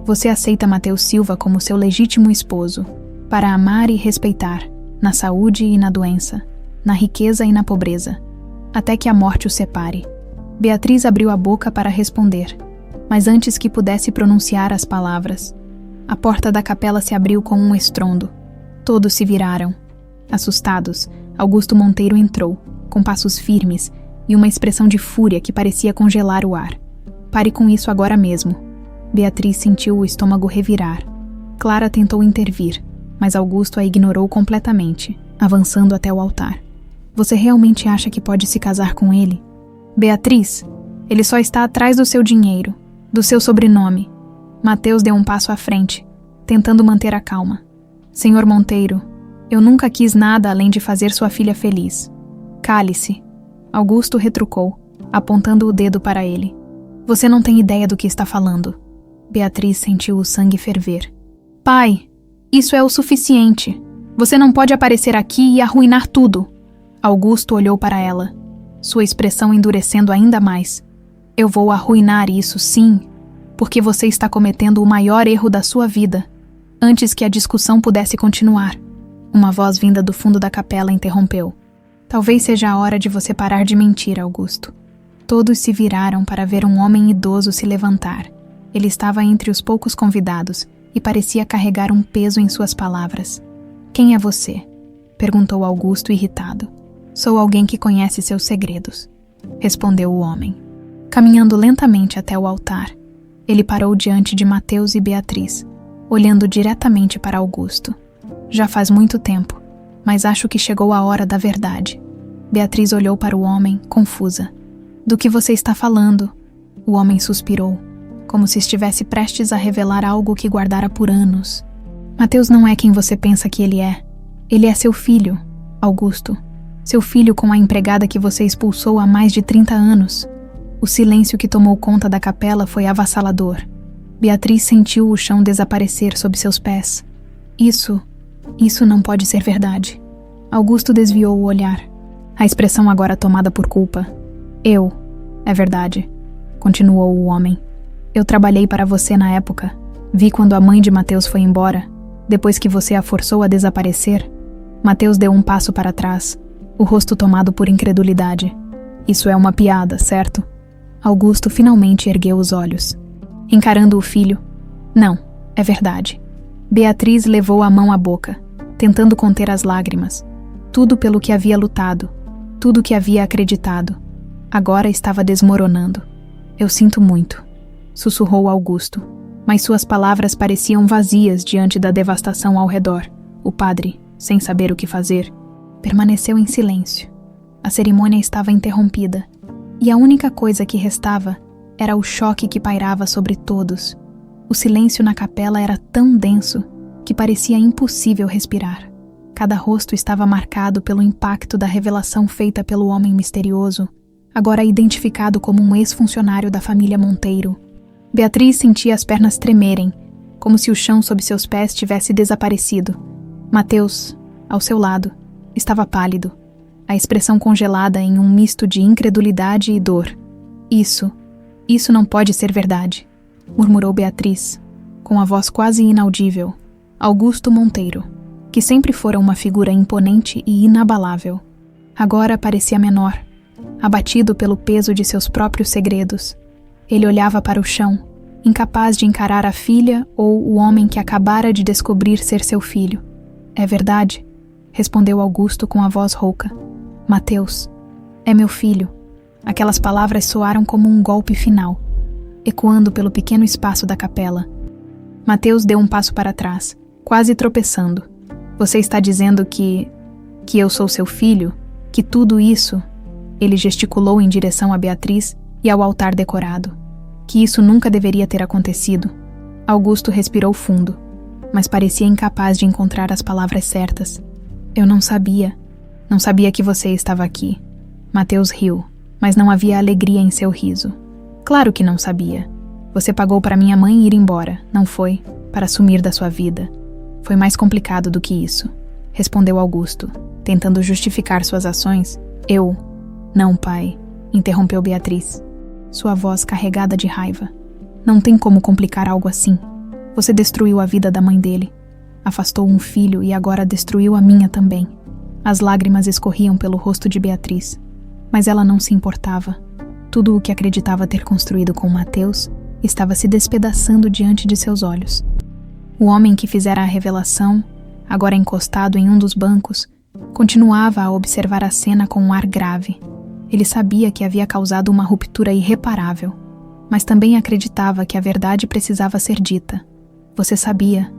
você aceita Mateus Silva como seu legítimo esposo, para amar e respeitar, na saúde e na doença, na riqueza e na pobreza, até que a morte os separe. Beatriz abriu a boca para responder, mas antes que pudesse pronunciar as palavras, a porta da capela se abriu com um estrondo. Todos se viraram. Assustados, Augusto Monteiro entrou, com passos firmes e uma expressão de fúria que parecia congelar o ar. Pare com isso agora mesmo. Beatriz sentiu o estômago revirar. Clara tentou intervir, mas Augusto a ignorou completamente, avançando até o altar. Você realmente acha que pode se casar com ele? Beatriz, ele só está atrás do seu dinheiro, do seu sobrenome. Mateus deu um passo à frente, tentando manter a calma. Senhor Monteiro, eu nunca quis nada além de fazer sua filha feliz. Cale-se. Augusto retrucou, apontando o dedo para ele. Você não tem ideia do que está falando. Beatriz sentiu o sangue ferver. Pai, isso é o suficiente. Você não pode aparecer aqui e arruinar tudo. Augusto olhou para ela, sua expressão endurecendo ainda mais. Eu vou arruinar isso, sim, porque você está cometendo o maior erro da sua vida. Antes que a discussão pudesse continuar, uma voz vinda do fundo da capela interrompeu. Talvez seja a hora de você parar de mentir, Augusto. Todos se viraram para ver um homem idoso se levantar. Ele estava entre os poucos convidados e parecia carregar um peso em suas palavras. Quem é você? Perguntou Augusto irritado. Sou alguém que conhece seus segredos, respondeu o homem. Caminhando lentamente até o altar, ele parou diante de Mateus e Beatriz, olhando diretamente para Augusto. Já faz muito tempo, mas acho que chegou a hora da verdade. Beatriz olhou para o homem, confusa. Do que você está falando? O homem suspirou, como se estivesse prestes a revelar algo que guardara por anos. Mateus não é quem você pensa que ele é. Ele é seu filho, Augusto. Seu filho com a empregada que você expulsou há mais de 30 anos. O silêncio que tomou conta da capela foi avassalador. Beatriz sentiu o chão desaparecer sob seus pés. Isso não pode ser verdade. Augusto desviou o olhar, a expressão agora tomada por culpa. É verdade, continuou o homem. Eu trabalhei para você na época. Vi quando a mãe de Mateus foi embora, depois que você a forçou a desaparecer. Mateus deu um passo para trás, o rosto tomado por incredulidade. Isso é uma piada, certo? Augusto finalmente ergueu os olhos, encarando o filho. Não, é verdade. Beatriz levou a mão à boca, tentando conter as lágrimas. Tudo pelo que havia lutado, tudo que havia acreditado, agora estava desmoronando. Eu sinto muito, sussurrou Augusto, mas suas palavras pareciam vazias diante da devastação ao redor. O padre, sem saber o que fazer, permaneceu em silêncio. A cerimônia estava interrompida, e a única coisa que restava era o choque que pairava sobre todos. O silêncio na capela era tão denso que parecia impossível respirar. Cada rosto estava marcado pelo impacto da revelação feita pelo homem misterioso, agora identificado como um ex-funcionário da família Monteiro. Beatriz sentia as pernas tremerem, como se o chão sob seus pés tivesse desaparecido. Mateus, ao seu lado, estava pálido, a expressão congelada em um misto de incredulidade e dor. Isso não pode ser verdade, murmurou Beatriz, com a voz quase inaudível. Augusto Monteiro, que sempre fora uma figura imponente e inabalável, agora parecia menor, abatido pelo peso de seus próprios segredos. Ele olhava para o chão, incapaz de encarar a filha ou o homem que acabara de descobrir ser seu filho. É verdade, respondeu Augusto com a voz rouca. Mateus, é meu filho. Aquelas palavras soaram como um golpe final, ecoando pelo pequeno espaço da capela. Mateus deu um passo para trás, quase tropeçando. Você está dizendo que eu sou seu filho? Que tudo isso... Ele gesticulou em direção a Beatriz e ao altar decorado. Que isso nunca deveria ter acontecido. Augusto respirou fundo, mas parecia incapaz de encontrar as palavras certas. Eu não sabia. Não sabia que você estava aqui. Mateus riu, mas não havia alegria em seu riso. Claro que não sabia. Você pagou para minha mãe ir embora, não foi? Para sumir da sua vida. Foi mais complicado do que isso, respondeu Augusto, tentando justificar suas ações. Não, pai, interrompeu Beatriz, sua voz carregada de raiva. Não tem como complicar algo assim. Você destruiu a vida da mãe dele, afastou um filho e agora destruiu a minha também. As lágrimas escorriam pelo rosto de Beatriz, mas ela não se importava. Tudo o que acreditava ter construído com Mateus estava se despedaçando diante de seus olhos. O homem que fizera a revelação, agora encostado em um dos bancos, continuava a observar a cena com um ar grave. Ele sabia que havia causado uma ruptura irreparável, mas também acreditava que a verdade precisava ser dita. Você sabia,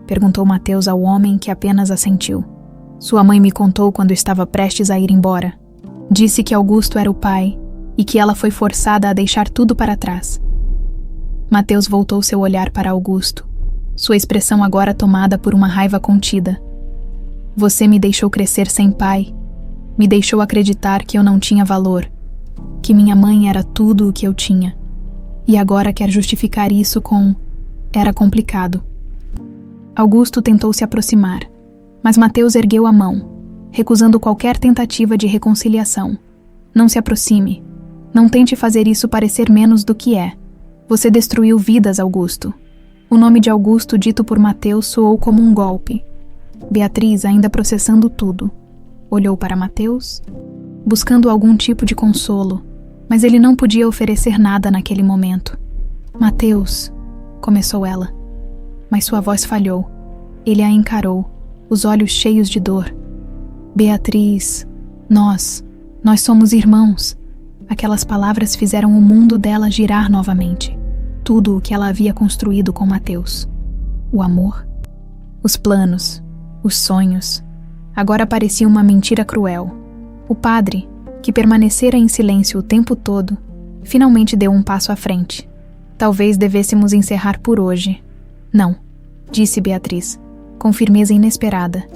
Perguntou Mateus ao homem, que apenas assentiu. Sua mãe me contou quando estava prestes a ir embora. Disse que Augusto era o pai e que ela foi forçada a deixar tudo para trás. Mateus voltou seu olhar para Augusto, sua expressão agora tomada por uma raiva contida. Você me deixou crescer sem pai, me deixou acreditar que eu não tinha valor, que minha mãe era tudo o que eu tinha. E agora quer justificar isso com... Era complicado. Augusto tentou se aproximar, mas Mateus ergueu a mão, recusando qualquer tentativa de reconciliação. Não se aproxime. Não tente fazer isso parecer menos do que é. Você destruiu vidas, Augusto. O nome de Augusto dito por Mateus soou como um golpe. Beatriz, ainda processando tudo, olhou para Mateus, buscando algum tipo de consolo, mas ele não podia oferecer nada naquele momento. Mateus, começou ela, mas sua voz falhou. Ele a encarou, os olhos cheios de dor. Beatriz, nós somos irmãos. Aquelas palavras fizeram o mundo dela girar novamente. Tudo o que ela havia construído com Mateus. O amor, os planos, os sonhos. Agora parecia uma mentira cruel. O padre, que permanecera em silêncio o tempo todo, finalmente deu um passo à frente. Talvez devêssemos encerrar por hoje. Não, disse Beatriz, com firmeza inesperada.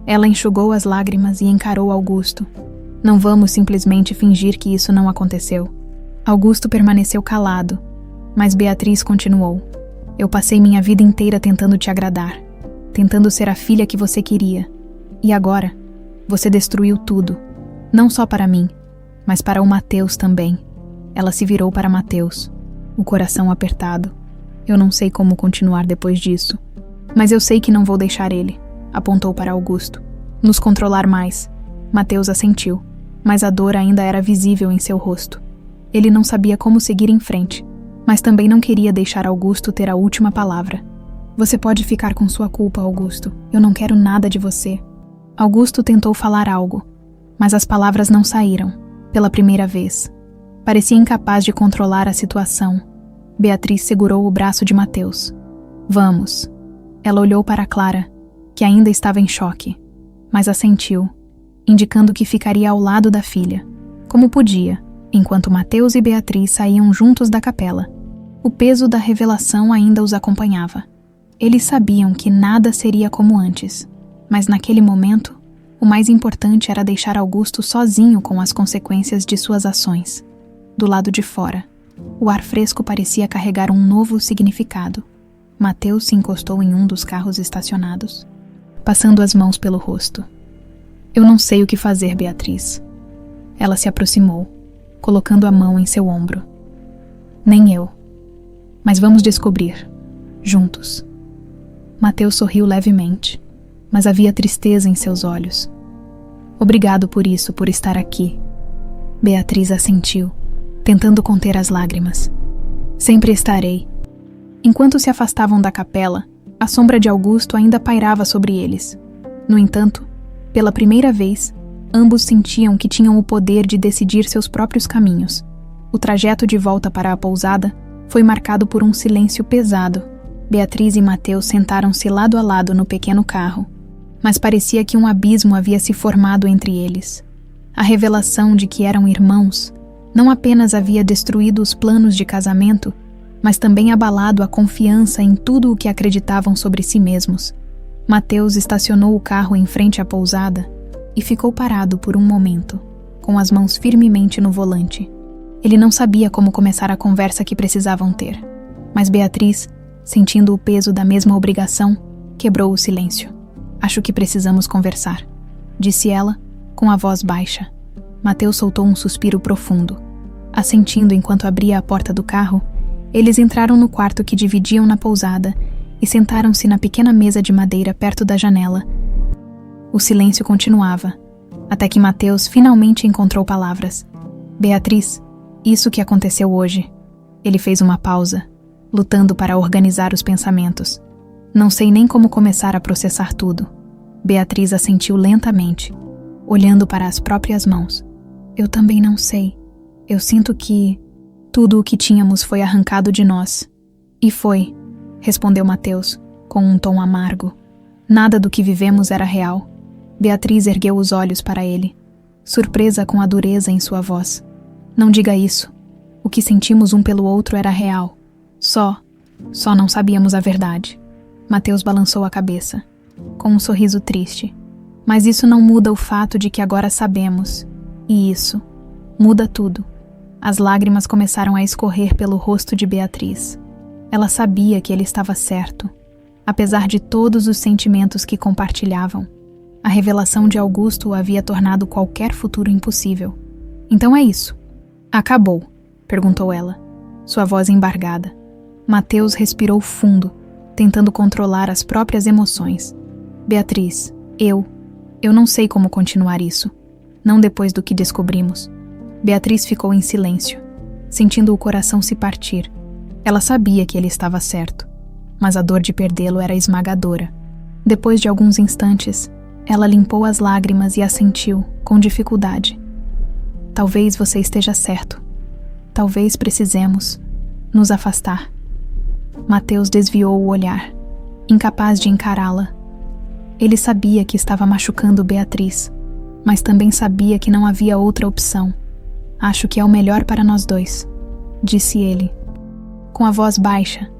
Ela enxugou as lágrimas e encarou Augusto. Não vamos simplesmente fingir que isso não aconteceu. Augusto permaneceu calado, mas Beatriz continuou. Eu passei minha vida inteira tentando te agradar, tentando ser a filha que você queria. E agora, você destruiu tudo. Não só para mim, mas para o Mateus também. Ela se virou para Mateus, o coração apertado. Eu não sei como continuar depois disso, mas eu sei que não vou deixar ele, apontou para Augusto. Nos controlar mais. Mateus assentiu, mas a dor ainda era visível em seu rosto. Ele não sabia como seguir em frente, mas também não queria deixar Augusto ter a última palavra. Você pode ficar com sua culpa, Augusto. Eu não quero nada de você. Augusto tentou falar algo, mas as palavras não saíram, pela primeira vez. Parecia incapaz de controlar a situação. Beatriz segurou o braço de Mateus. Vamos. Ela olhou para Clara, que ainda estava em choque, mas assentiu, indicando que ficaria ao lado da filha, como podia, enquanto Mateus e Beatriz saíam juntos da capela. O peso da revelação ainda os acompanhava. Eles sabiam que nada seria como antes, mas naquele momento, o mais importante era deixar Augusto sozinho com as consequências de suas ações. Do lado de fora, o ar fresco parecia carregar um novo significado. Mateus se encostou em um dos carros estacionados, passando as mãos pelo rosto. Eu não sei o que fazer, Beatriz. Ela se aproximou, colocando a mão em seu ombro. Nem eu. Mas vamos descobrir, juntos. Mateus sorriu levemente, mas havia tristeza em seus olhos. Obrigado por isso, por estar aqui. Beatriz assentiu, tentando conter as lágrimas. Sempre estarei. Enquanto se afastavam da capela, a sombra de Augusto ainda pairava sobre eles. No entanto, pela primeira vez, ambos sentiam que tinham o poder de decidir seus próprios caminhos. O trajeto de volta para a pousada foi marcado por um silêncio pesado. Beatriz e Mateus sentaram-se lado a lado no pequeno carro, mas parecia que um abismo havia se formado entre eles. A revelação de que eram irmãos não apenas havia destruído os planos de casamento, mas também abalado a confiança em tudo o que acreditavam sobre si mesmos. Mateus estacionou o carro em frente à pousada e ficou parado por um momento, com as mãos firmemente no volante. Ele não sabia como começar a conversa que precisavam ter, mas Beatriz, sentindo o peso da mesma obrigação, quebrou o silêncio. Acho que precisamos conversar, disse ela, com a voz baixa. Mateus soltou um suspiro profundo. Assentindo enquanto abria a porta do carro, eles entraram no quarto que dividiam na pousada e sentaram-se na pequena mesa de madeira perto da janela. O silêncio continuava, até que Mateus finalmente encontrou palavras. Beatriz, isso que aconteceu hoje. Ele fez uma pausa, lutando para organizar os pensamentos. Não sei nem como começar a processar tudo. Beatriz assentiu lentamente, olhando para as próprias mãos. Eu também não sei. Eu sinto que tudo o que tínhamos foi arrancado de nós. E foi, respondeu Mateus, com um tom amargo. Nada do que vivemos era real. Beatriz ergueu os olhos para ele, surpresa com a dureza em sua voz. Não diga isso. O que sentimos um pelo outro era real. Só não sabíamos a verdade. Mateus balançou a cabeça, com um sorriso triste. Mas isso não muda o fato de que agora sabemos. E isso muda tudo. As lágrimas começaram a escorrer pelo rosto de Beatriz. Ela sabia que ele estava certo. Apesar de todos os sentimentos que compartilhavam, a revelação de Augusto havia tornado qualquer futuro impossível. Então é isso. Acabou? Perguntou ela, sua voz embargada. Mateus respirou fundo, tentando controlar as próprias emoções. Beatriz, eu não sei como continuar isso. Não depois do que descobrimos. Beatriz ficou em silêncio, sentindo o coração se partir. Ela sabia que ele estava certo, mas a dor de perdê-lo era esmagadora. Depois de alguns instantes, ela limpou as lágrimas e assentiu, com dificuldade. Talvez você esteja certo. Talvez precisemos nos afastar. Mateus desviou o olhar, incapaz de encará-la. Ele sabia que estava machucando Beatriz, mas também sabia que não havia outra opção. Acho que é o melhor para nós dois, disse ele, com a voz baixa.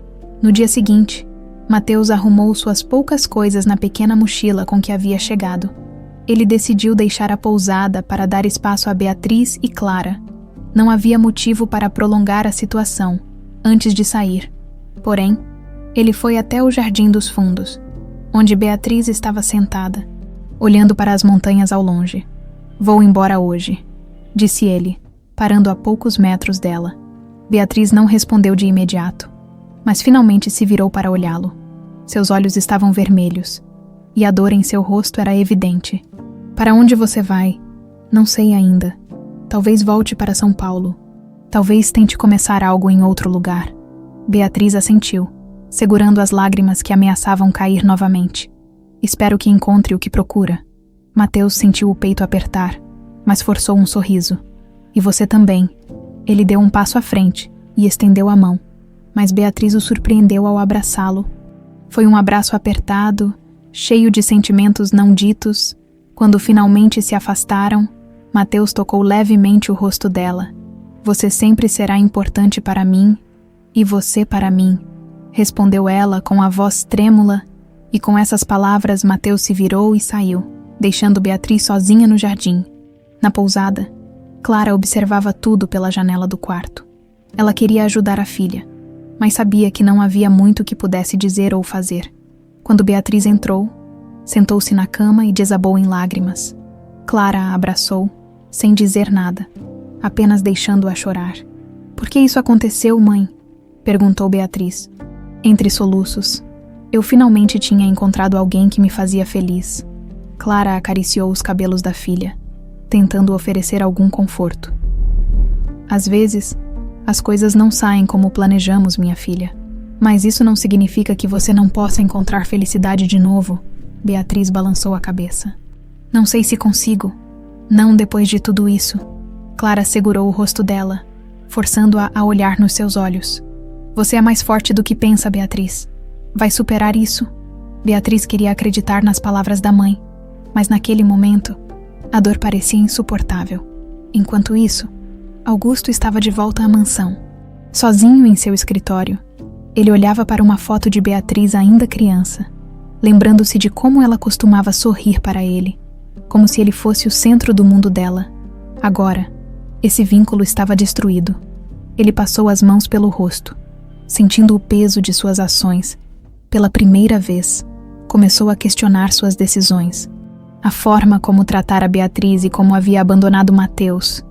No dia seguinte, Mateus arrumou suas poucas coisas na pequena mochila com que havia chegado. Ele decidiu deixar a pousada para dar espaço a Beatriz e Clara. Não havia motivo para prolongar a situação antes de sair. Porém, ele foi até o Jardim dos Fundos, onde Beatriz estava sentada, olhando para as montanhas ao longe. Vou embora hoje, disse ele, parando a poucos metros dela. Beatriz não respondeu de imediato, mas finalmente se virou para olhá-lo. Seus olhos estavam vermelhos, e a dor em seu rosto era evidente. Para onde você vai? Não sei ainda. Talvez volte para São Paulo. Talvez tente começar algo em outro lugar. Beatriz assentiu, segurando as lágrimas que ameaçavam cair novamente. Espero que encontre o que procura. Mateus sentiu o peito apertar, mas forçou um sorriso. E você também. Ele deu um passo à frente e estendeu a mão, mas Beatriz o surpreendeu ao abraçá-lo. Foi um abraço apertado, cheio de sentimentos não ditos. Quando finalmente se afastaram, Mateus tocou levemente o rosto dela. Você sempre será importante para mim, e você para mim, respondeu ela com a voz trêmula, e com essas palavras Mateus se virou e saiu, deixando Beatriz sozinha no jardim. Na pousada, Clara observava tudo pela janela do quarto. Ela queria ajudar a filha, mas sabia que não havia muito que pudesse dizer ou fazer. Quando Beatriz entrou, sentou-se na cama e desabou em lágrimas. Clara a abraçou, sem dizer nada, apenas deixando-a chorar. Por que isso aconteceu, mãe? Perguntou Beatriz. Entre soluços, eu finalmente tinha encontrado alguém que me fazia feliz. Clara acariciou os cabelos da filha, tentando oferecer algum conforto. Às vezes, as coisas não saem como planejamos, minha filha. Mas isso não significa que você não possa encontrar felicidade de novo. Beatriz balançou a cabeça. Não sei se consigo. Não depois de tudo isso. Clara segurou o rosto dela, forçando-a a olhar nos seus olhos. Você é mais forte do que pensa, Beatriz. Vai superar isso. Beatriz queria acreditar nas palavras da mãe, mas naquele momento, a dor parecia insuportável. Enquanto isso, Augusto estava de volta à mansão, sozinho em seu escritório. Ele olhava para uma foto de Beatriz ainda criança, lembrando-se de como ela costumava sorrir para ele, como se ele fosse o centro do mundo dela. Agora, esse vínculo estava destruído. Ele passou as mãos pelo rosto, sentindo o peso de suas ações. Pela primeira vez, começou a questionar suas decisões, a forma como tratara Beatriz e como havia abandonado Mateus.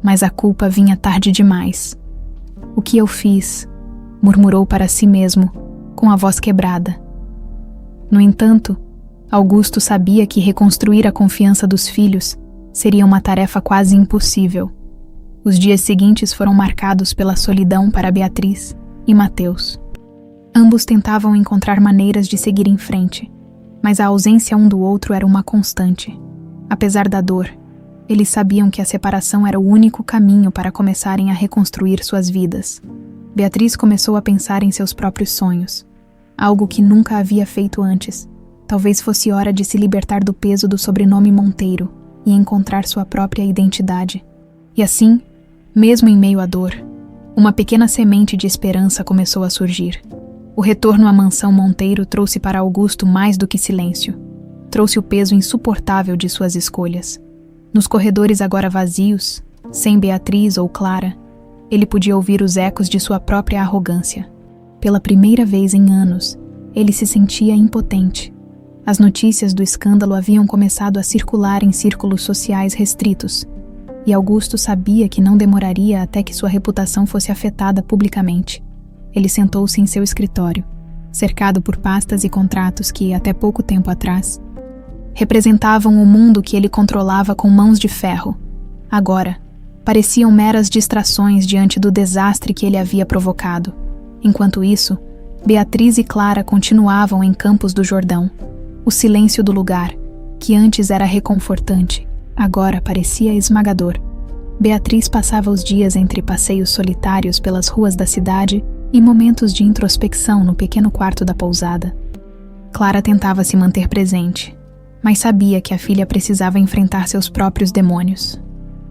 Mas a culpa vinha tarde demais. O que eu fiz? Murmurou para si mesmo, com a voz quebrada. No entanto, Augusto sabia que reconstruir a confiança dos filhos seria uma tarefa quase impossível. Os dias seguintes foram marcados pela solidão para Beatriz e Mateus. Ambos tentavam encontrar maneiras de seguir em frente, mas a ausência um do outro era uma constante. Apesar da dor, eles sabiam que a separação era o único caminho para começarem a reconstruir suas vidas. Beatriz começou a pensar em seus próprios sonhos, algo que nunca havia feito antes. Talvez fosse hora de se libertar do peso do sobrenome Monteiro e encontrar sua própria identidade. E assim, mesmo em meio à dor, uma pequena semente de esperança começou a surgir. O retorno à mansão Monteiro trouxe para Augusto mais do que silêncio. Trouxe o peso insuportável de suas escolhas. Nos corredores agora vazios, sem Beatriz ou Clara, ele podia ouvir os ecos de sua própria arrogância. Pela primeira vez em anos, ele se sentia impotente. As notícias do escândalo haviam começado a circular em círculos sociais restritos, e Augusto sabia que não demoraria até que sua reputação fosse afetada publicamente. Ele sentou-se em seu escritório, cercado por pastas e contratos que, até pouco tempo atrás, representavam o mundo que ele controlava com mãos de ferro. Agora, pareciam meras distrações diante do desastre que ele havia provocado. Enquanto isso, Beatriz e Clara continuavam em Campos do Jordão. O silêncio do lugar, que antes era reconfortante, agora parecia esmagador. Beatriz passava os dias entre passeios solitários pelas ruas da cidade e momentos de introspecção no pequeno quarto da pousada. Clara tentava se manter presente, mas sabia que a filha precisava enfrentar seus próprios demônios.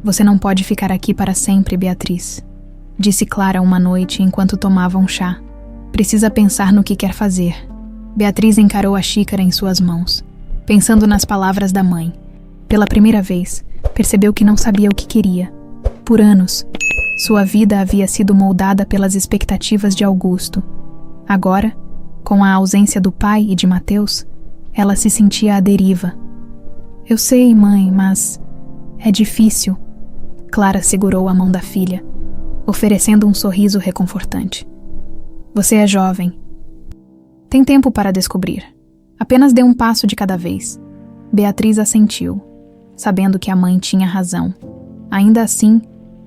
Você não pode ficar aqui para sempre, Beatriz, disse Clara uma noite enquanto tomavam chá. Precisa pensar no que quer fazer. Beatriz encarou a xícara em suas mãos, pensando nas palavras da mãe. Pela primeira vez, percebeu que não sabia o que queria. Por anos, sua vida havia sido moldada pelas expectativas de Augusto. Agora, com a ausência do pai e de Mateus, ela se sentia à deriva. Eu sei, mãe, mas é difícil. Clara segurou a mão da filha, oferecendo um sorriso reconfortante. Você é jovem. Tem tempo para descobrir. Apenas dê um passo de cada vez. Beatriz assentiu, sabendo que a mãe tinha razão. Ainda assim,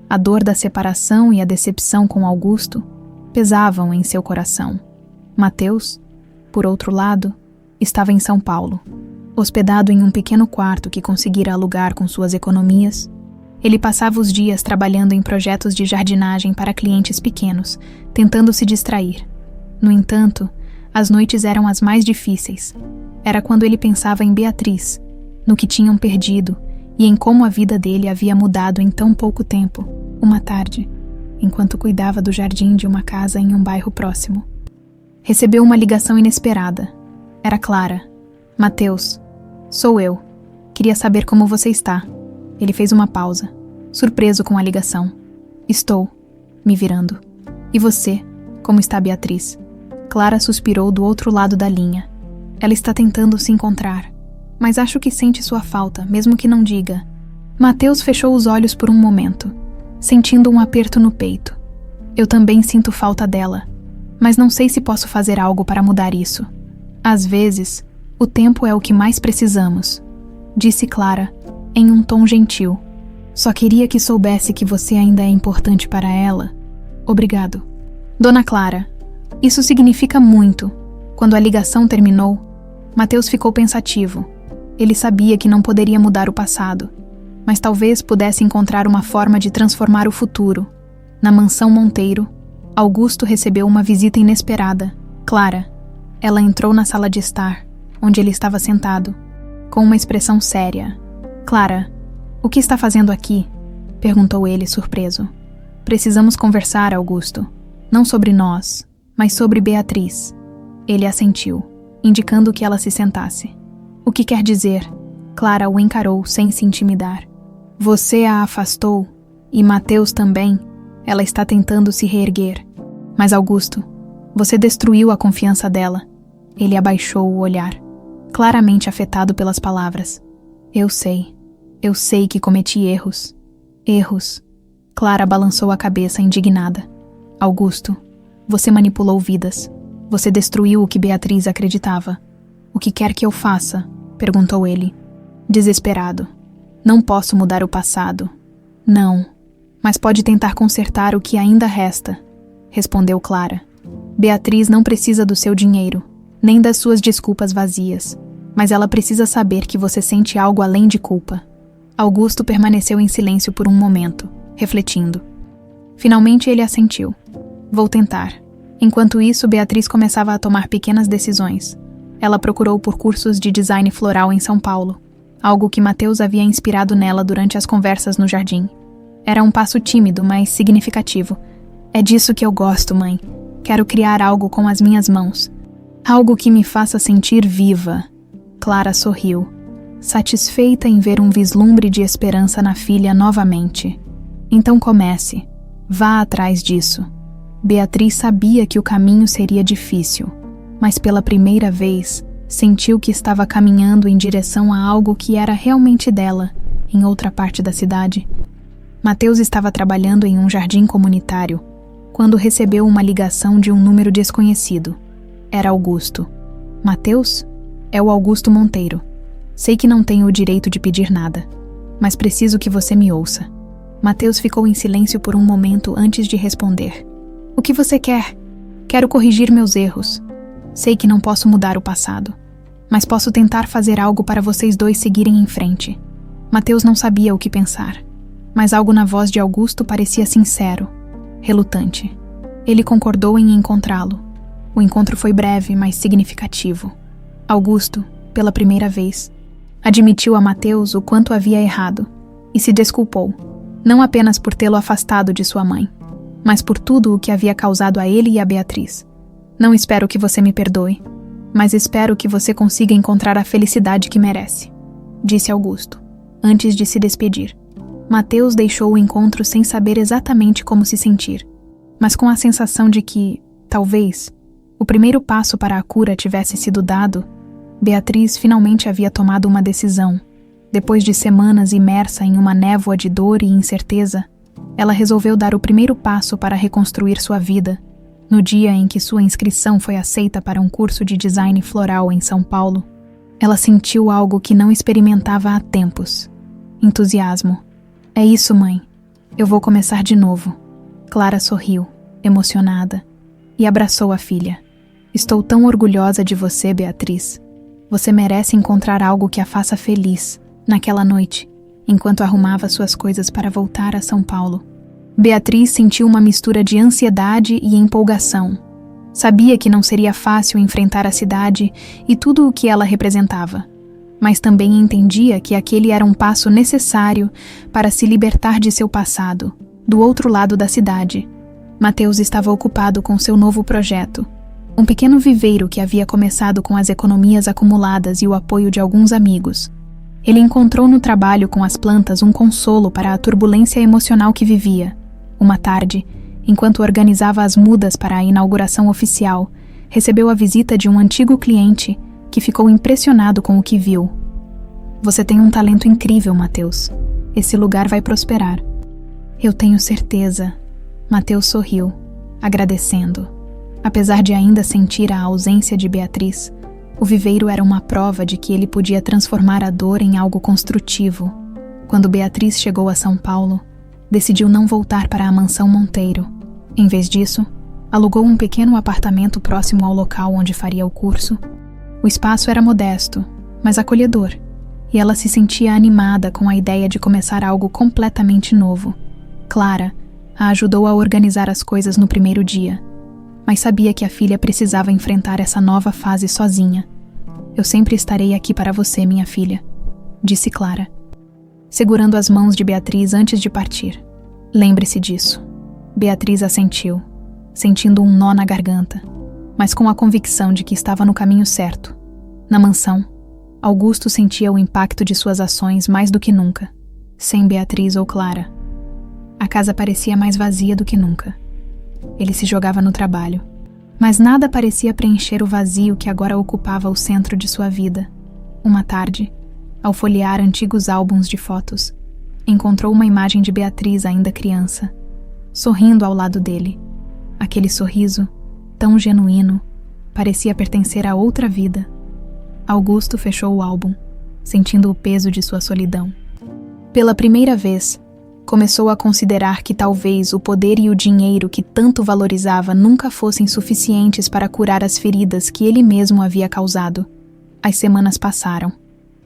a dor da separação e a decepção com Augusto pesavam em seu coração. Mateus, por outro lado, estava em São Paulo. Hospedado em um pequeno quarto que conseguira alugar com suas economias, ele passava os dias trabalhando em projetos de jardinagem para clientes pequenos, tentando se distrair. No entanto, as noites eram as mais difíceis. Era quando ele pensava em Beatriz, no que tinham perdido e em como a vida dele havia mudado em tão pouco tempo. Uma tarde, enquanto cuidava do jardim de uma casa em um bairro próximo, recebeu uma ligação inesperada. Era Clara. Mateus, sou eu. Queria saber como você está. Ele fez uma pausa, surpreso com a ligação. Estou, me virando. E você, como está Beatriz? Clara suspirou do outro lado da linha. Ela está tentando se encontrar, mas acho que sente sua falta, mesmo que não diga. Mateus fechou os olhos por um momento, sentindo um aperto no peito. Eu também sinto falta dela, mas não sei se posso fazer algo para mudar isso. Às vezes, o tempo é o que mais precisamos, disse Clara, em um tom gentil. Só queria que soubesse que você ainda é importante para ela. Obrigado. Dona Clara, isso significa muito. Quando a ligação terminou, Mateus ficou pensativo. Ele sabia que não poderia mudar o passado, mas talvez pudesse encontrar uma forma de transformar o futuro. Na mansão Monteiro, Augusto recebeu uma visita inesperada. Clara. Ela entrou na sala de estar, onde ele estava sentado, com uma expressão séria. Clara, o que está fazendo aqui? Perguntou ele, surpreso. Precisamos conversar, Augusto. Não sobre nós, mas sobre Beatriz. Ele assentiu, indicando que ela se sentasse. O que quer dizer? Clara o encarou sem se intimidar. Você a afastou, e Mateus também. Ela está tentando se reerguer. Mas Augusto, você destruiu a confiança dela. Ele abaixou o olhar, claramente afetado pelas palavras. Eu sei que cometi erros. Erros. Clara balançou a cabeça indignada. Augusto, você manipulou vidas. Você destruiu o que Beatriz acreditava. O que quer que eu faça? Perguntou ele, desesperado. Não posso mudar o passado. Não, mas pode tentar consertar o que ainda resta, respondeu Clara. Beatriz não precisa do seu dinheiro, nem das suas desculpas vazias, mas ela precisa saber que você sente algo além de culpa. Augusto permaneceu em silêncio por um momento, refletindo. Finalmente ele assentiu. Vou tentar. Enquanto isso, Beatriz começava a tomar pequenas decisões. Ela procurou por cursos de design floral em São Paulo, algo que Mateus havia inspirado nela durante as conversas no jardim. Era um passo tímido, mas significativo. É disso que eu gosto, mãe. Quero criar algo com as minhas mãos. Algo que me faça sentir viva. Clara sorriu, satisfeita em ver um vislumbre de esperança na filha novamente. Então comece. Vá atrás disso. Beatriz sabia que o caminho seria difícil, mas pela primeira vez sentiu que estava caminhando em direção a algo que era realmente dela, em outra parte da cidade. Mateus estava trabalhando em um jardim comunitário, quando recebeu uma ligação de um número desconhecido. Era Augusto. Mateus? É o Augusto Monteiro. Sei que não tenho o direito de pedir nada, mas preciso que você me ouça. Mateus ficou em silêncio por um momento antes de responder. O que você quer? Quero corrigir meus erros. Sei que não posso mudar o passado, mas posso tentar fazer algo para vocês dois seguirem em frente. Mateus não sabia o que pensar, mas algo na voz de Augusto parecia sincero, relutante. Ele concordou em encontrá-lo. O encontro foi breve, mas significativo. Augusto, pela primeira vez, admitiu a Mateus o quanto havia errado e se desculpou, não apenas por tê-lo afastado de sua mãe, mas por tudo o que havia causado a ele e a Beatriz. Não espero que você me perdoe, mas espero que você consiga encontrar a felicidade que merece, disse Augusto, antes de se despedir. Mateus deixou o encontro sem saber exatamente como se sentir, mas com a sensação de que, talvez, o primeiro passo para a cura tivesse sido dado. Beatriz finalmente havia tomado uma decisão. Depois de semanas imersa em uma névoa de dor e incerteza, ela resolveu dar o primeiro passo para reconstruir sua vida. No dia em que sua inscrição foi aceita para um curso de design floral em São Paulo, ela sentiu algo que não experimentava há tempos. Entusiasmo. É isso, mãe. Eu vou começar de novo. Clara sorriu, emocionada, e abraçou a filha. Estou tão orgulhosa de você, Beatriz. Você merece encontrar algo que a faça feliz, naquela noite, enquanto arrumava suas coisas para voltar a São Paulo. Beatriz sentiu uma mistura de ansiedade e empolgação. Sabia que não seria fácil enfrentar a cidade e tudo o que ela representava, mas também entendia que aquele era um passo necessário para se libertar de seu passado, do outro lado da cidade. Mateus estava ocupado com seu novo projeto, um pequeno viveiro que havia começado com as economias acumuladas e o apoio de alguns amigos. Ele encontrou no trabalho com as plantas um consolo para a turbulência emocional que vivia. Uma tarde, enquanto organizava as mudas para a inauguração oficial, recebeu a visita de um antigo cliente que ficou impressionado com o que viu. Você tem um talento incrível, Mateus. Esse lugar vai prosperar. Eu tenho certeza. Mateus sorriu, agradecendo. Apesar de ainda sentir a ausência de Beatriz, o viveiro era uma prova de que ele podia transformar a dor em algo construtivo. Quando Beatriz chegou a São Paulo, decidiu não voltar para a mansão Monteiro. Em vez disso, alugou um pequeno apartamento próximo ao local onde faria o curso. O espaço era modesto, mas acolhedor, e ela se sentia animada com a ideia de começar algo completamente novo. Clara a ajudou a organizar as coisas no primeiro dia, mas sabia que a filha precisava enfrentar essa nova fase sozinha. Eu sempre estarei aqui para você, minha filha, disse Clara, segurando as mãos de Beatriz antes de partir. Lembre-se disso. Beatriz assentiu, sentindo um nó na garganta, mas com a convicção de que estava no caminho certo. Na mansão, Augusto sentia o impacto de suas ações mais do que nunca, sem Beatriz ou Clara. A casa parecia mais vazia do que nunca. Ele se jogava no trabalho, mas nada parecia preencher o vazio que agora ocupava o centro de sua vida. Uma tarde, ao folhear antigos álbuns de fotos, encontrou uma imagem de Beatriz ainda criança, sorrindo ao lado dele. Aquele sorriso, tão genuíno, parecia pertencer a outra vida. Augusto fechou o álbum, sentindo o peso de sua solidão. Pela primeira vez, começou a considerar que talvez o poder e o dinheiro que tanto valorizava nunca fossem suficientes para curar as feridas que ele mesmo havia causado. As semanas passaram,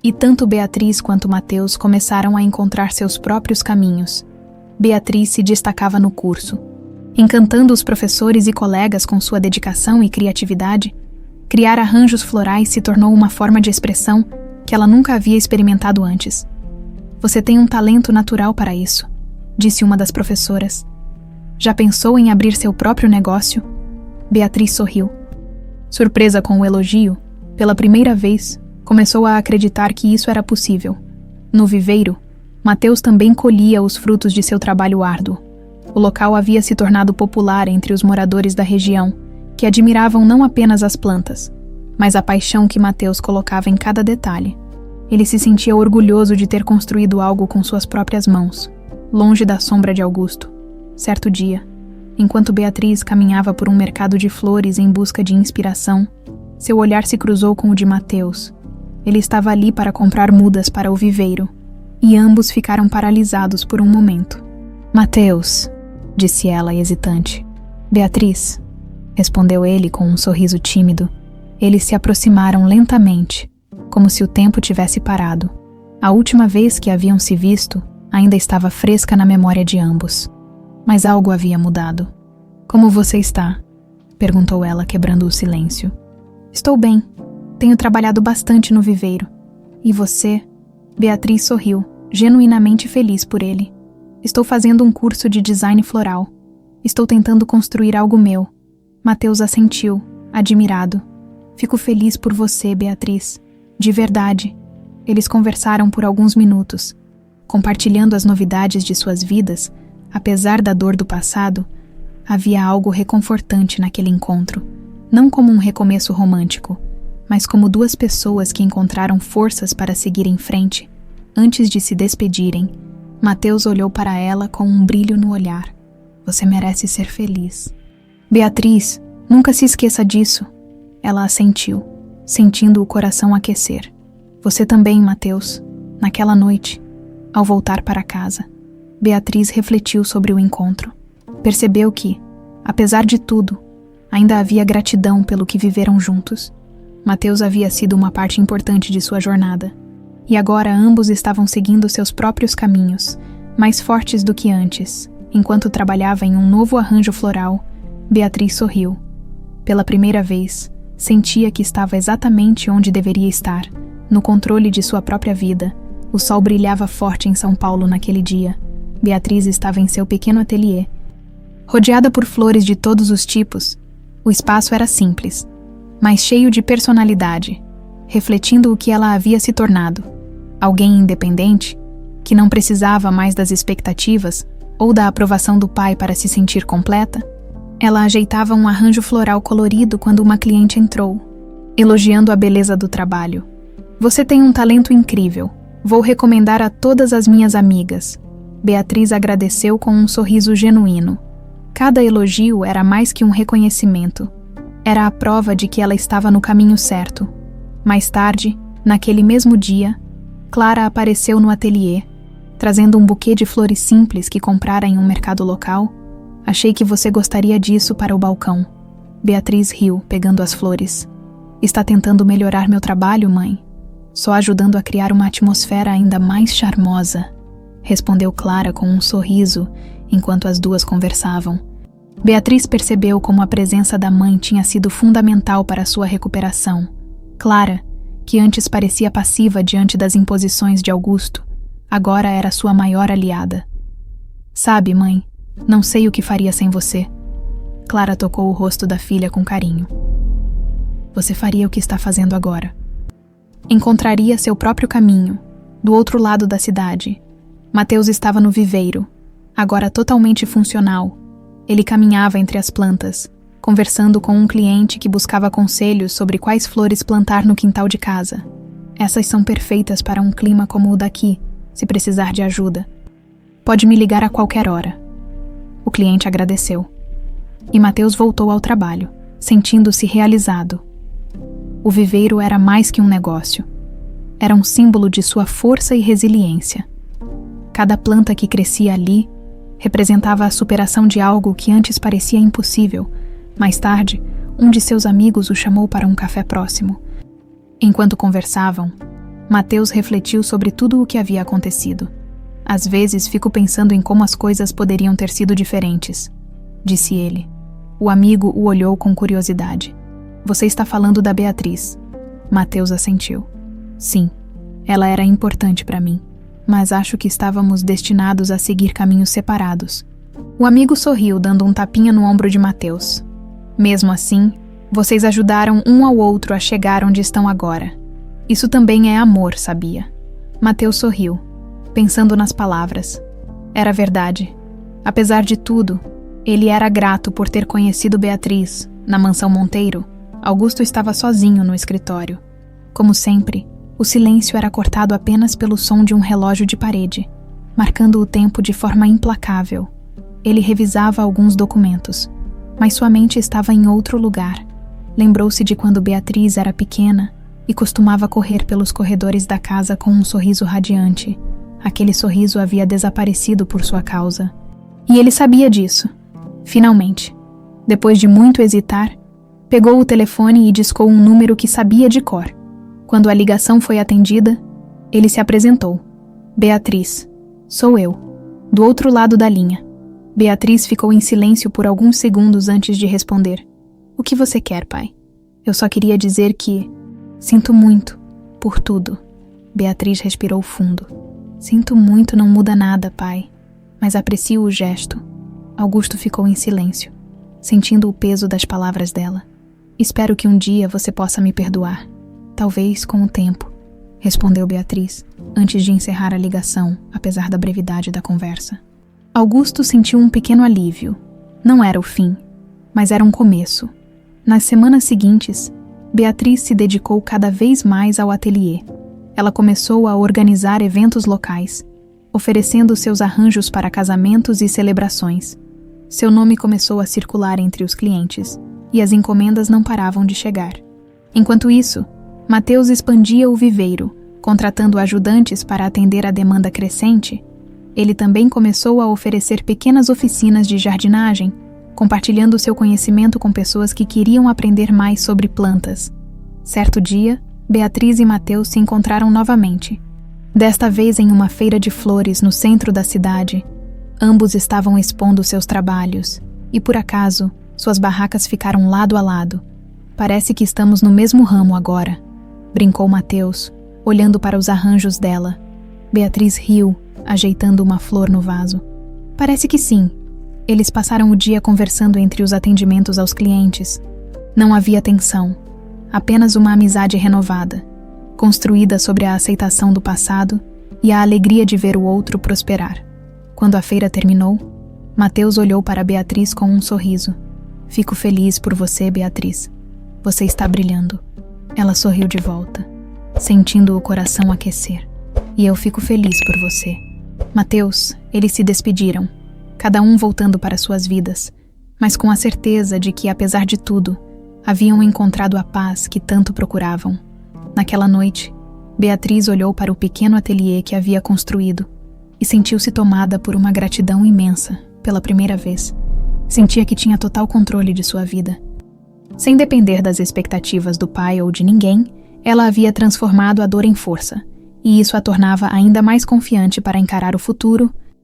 e tanto Beatriz quanto Mateus começaram a encontrar seus próprios caminhos. Beatriz se destacava no curso, encantando os professores e colegas com sua dedicação e criatividade. Criar arranjos florais se tornou uma forma de expressão que ela nunca havia experimentado antes. Você tem um talento natural para isso, disse uma das professoras. Já pensou em abrir seu próprio negócio? Beatriz sorriu. Surpresa com o elogio, pela primeira vez, começou a acreditar que isso era possível. No viveiro, Mateus também colhia os frutos de seu trabalho árduo. O local havia se tornado popular entre os moradores da região, que admiravam não apenas as plantas, mas a paixão que Mateus colocava em cada detalhe. Ele se sentia orgulhoso de ter construído algo com suas próprias mãos, longe da sombra de Augusto. Certo dia, enquanto Beatriz caminhava por um mercado de flores em busca de inspiração, seu olhar se cruzou com o de Mateus. Ele estava ali para comprar mudas para o viveiro, e ambos ficaram paralisados por um momento. Mateus, disse ela, hesitante. Beatriz, respondeu ele com um sorriso tímido. Eles se aproximaram lentamente, como se o tempo tivesse parado. A última vez que haviam se visto ainda estava fresca na memória de ambos. Mas algo havia mudado. Como você está? Perguntou ela, quebrando o silêncio. Estou bem. Tenho trabalhado bastante no viveiro. E você? Beatriz sorriu, genuinamente feliz por ele. Estou fazendo um curso de design floral. Estou tentando construir algo meu. Mateus assentiu, admirado. Fico feliz por você, Beatriz. De verdade. Eles conversaram por alguns minutos, compartilhando as novidades de suas vidas. Apesar da dor do passado, havia algo reconfortante naquele encontro, não como um recomeço romântico, mas como duas pessoas que encontraram forças para seguir em frente. Antes de se despedirem, Mateus olhou para ela com um brilho no olhar. Você merece ser feliz. Beatriz, nunca se esqueça disso. Ela assentiu, sentindo o coração aquecer. Você também, Mateus, naquela noite, ao voltar para casa. Beatriz refletiu sobre o encontro. Percebeu que, apesar de tudo, ainda havia gratidão pelo que viveram juntos. Mateus havia sido uma parte importante de sua jornada. E agora ambos estavam seguindo seus próprios caminhos, mais fortes do que antes. Enquanto trabalhava em um novo arranjo floral, Beatriz sorriu. Pela primeira vez, sentia que estava exatamente onde deveria estar, no controle de sua própria vida. O sol brilhava forte em São Paulo naquele dia. Beatriz estava em seu pequeno ateliê. Rodeada por flores de todos os tipos, o espaço era simples, mas cheio de personalidade, refletindo o que ela havia se tornado. Alguém independente, que não precisava mais das expectativas ou da aprovação do pai para se sentir completa. Ela ajeitava um arranjo floral colorido quando uma cliente entrou, elogiando a beleza do trabalho. Você tem um talento incrível. Vou recomendar a todas as minhas amigas. Beatriz agradeceu com um sorriso genuíno. Cada elogio era mais que um reconhecimento. Era a prova de que ela estava no caminho certo. Mais tarde, naquele mesmo dia, Clara apareceu no ateliê, trazendo um buquê de flores simples que comprara em um mercado local. Achei que você gostaria disso para o balcão. Beatriz riu, pegando as flores. Está tentando melhorar meu trabalho, mãe? Só ajudando a criar uma atmosfera ainda mais charmosa, respondeu Clara com um sorriso, enquanto as duas conversavam. Beatriz percebeu como a presença da mãe tinha sido fundamental para sua recuperação. Clara, que antes parecia passiva diante das imposições de Augusto, agora era sua maior aliada. Sabe, mãe, não sei o que faria sem você. Clara tocou o rosto da filha com carinho. Você faria o que está fazendo agora. Encontraria seu próprio caminho, do outro lado da cidade. Mateus estava no viveiro, agora totalmente funcional. Ele caminhava entre as plantas, conversando com um cliente que buscava conselhos sobre quais flores plantar no quintal de casa. Essas são perfeitas para um clima como o daqui, se precisar de ajuda. Pode me ligar a qualquer hora. O cliente agradeceu. E Mateus voltou ao trabalho, sentindo-se realizado. O viveiro era mais que um negócio. Era um símbolo de sua força e resiliência. Cada planta que crescia ali representava a superação de algo que antes parecia impossível. Mais tarde, um de seus amigos o chamou para um café próximo. Enquanto conversavam, Mateus refletiu sobre tudo o que havia acontecido. Às vezes fico pensando em como as coisas poderiam ter sido diferentes, disse ele. O amigo o olhou com curiosidade. Você está falando da Beatriz. Mateus assentiu. Sim, ela era importante para mim, mas acho que estávamos destinados a seguir caminhos separados. O amigo sorriu, dando um tapinha no ombro de Mateus. Mesmo assim, vocês ajudaram um ao outro a chegar onde estão agora. Isso também é amor, sabia? Mateus sorriu, pensando nas palavras. Era verdade. Apesar de tudo, ele era grato por ter conhecido Beatriz, na mansão Monteiro. Augusto estava sozinho no escritório. Como sempre, o silêncio era cortado apenas pelo som de um relógio de parede, marcando o tempo de forma implacável. Ele revisava alguns documentos, mas sua mente estava em outro lugar. Lembrou-se de quando Beatriz era pequena e costumava correr pelos corredores da casa com um sorriso radiante. Aquele sorriso havia desaparecido por sua causa. E ele sabia disso. Finalmente, depois de muito hesitar, pegou o telefone e discou um número que sabia de cor. Quando a ligação foi atendida, ele se apresentou. Beatriz, sou eu, do outro lado da linha. Beatriz ficou em silêncio por alguns segundos antes de responder. O que você quer, pai? Eu só queria dizer que... Sinto muito, por tudo. Beatriz respirou fundo. Sinto muito não muda nada, pai, mas aprecio o gesto. Augusto ficou em silêncio, sentindo o peso das palavras dela. Espero que um dia você possa me perdoar. Talvez com o tempo, respondeu Beatriz, antes de encerrar a ligação, apesar da brevidade da conversa. Augusto sentiu um pequeno alívio. Não era o fim, mas era um começo. Nas semanas seguintes, Beatriz se dedicou cada vez mais ao ateliê. Ela começou a organizar eventos locais, oferecendo seus arranjos para casamentos e celebrações. Seu nome começou a circular entre os clientes, e as encomendas não paravam de chegar. Enquanto isso, Mateus expandia o viveiro, contratando ajudantes para atender a demanda crescente. Ele também começou a oferecer pequenas oficinas de jardinagem, compartilhando seu conhecimento com pessoas que queriam aprender mais sobre plantas. Certo dia, Beatriz e Mateus se encontraram novamente. Desta vez em uma feira de flores no centro da cidade. Ambos estavam expondo seus trabalhos, e por acaso, suas barracas ficaram lado a lado. Parece que estamos no mesmo ramo agora, brincou Mateus, olhando para os arranjos dela. Beatriz riu, ajeitando uma flor no vaso. Parece que sim. Eles passaram o dia conversando entre os atendimentos aos clientes. Não havia tensão, apenas uma amizade renovada, construída sobre a aceitação do passado e a alegria de ver o outro prosperar. Quando a feira terminou, Mateus olhou para Beatriz com um sorriso. Fico feliz por você, Beatriz. Você está brilhando. Ela sorriu de volta, sentindo o coração aquecer. E eu fico feliz por você. Mateus, eles se despediram, cada um voltando para suas vidas, mas com a certeza de que, apesar de tudo, haviam encontrado a paz que tanto procuravam. Naquela noite, Beatriz olhou para o pequeno ateliê que havia construído e sentiu-se tomada por uma gratidão imensa, pela primeira vez. Sentia que tinha total controle de sua vida. Sem depender das expectativas do pai ou de ninguém, ela havia transformado a dor em força, e isso a tornava ainda mais confiante para encarar o futuro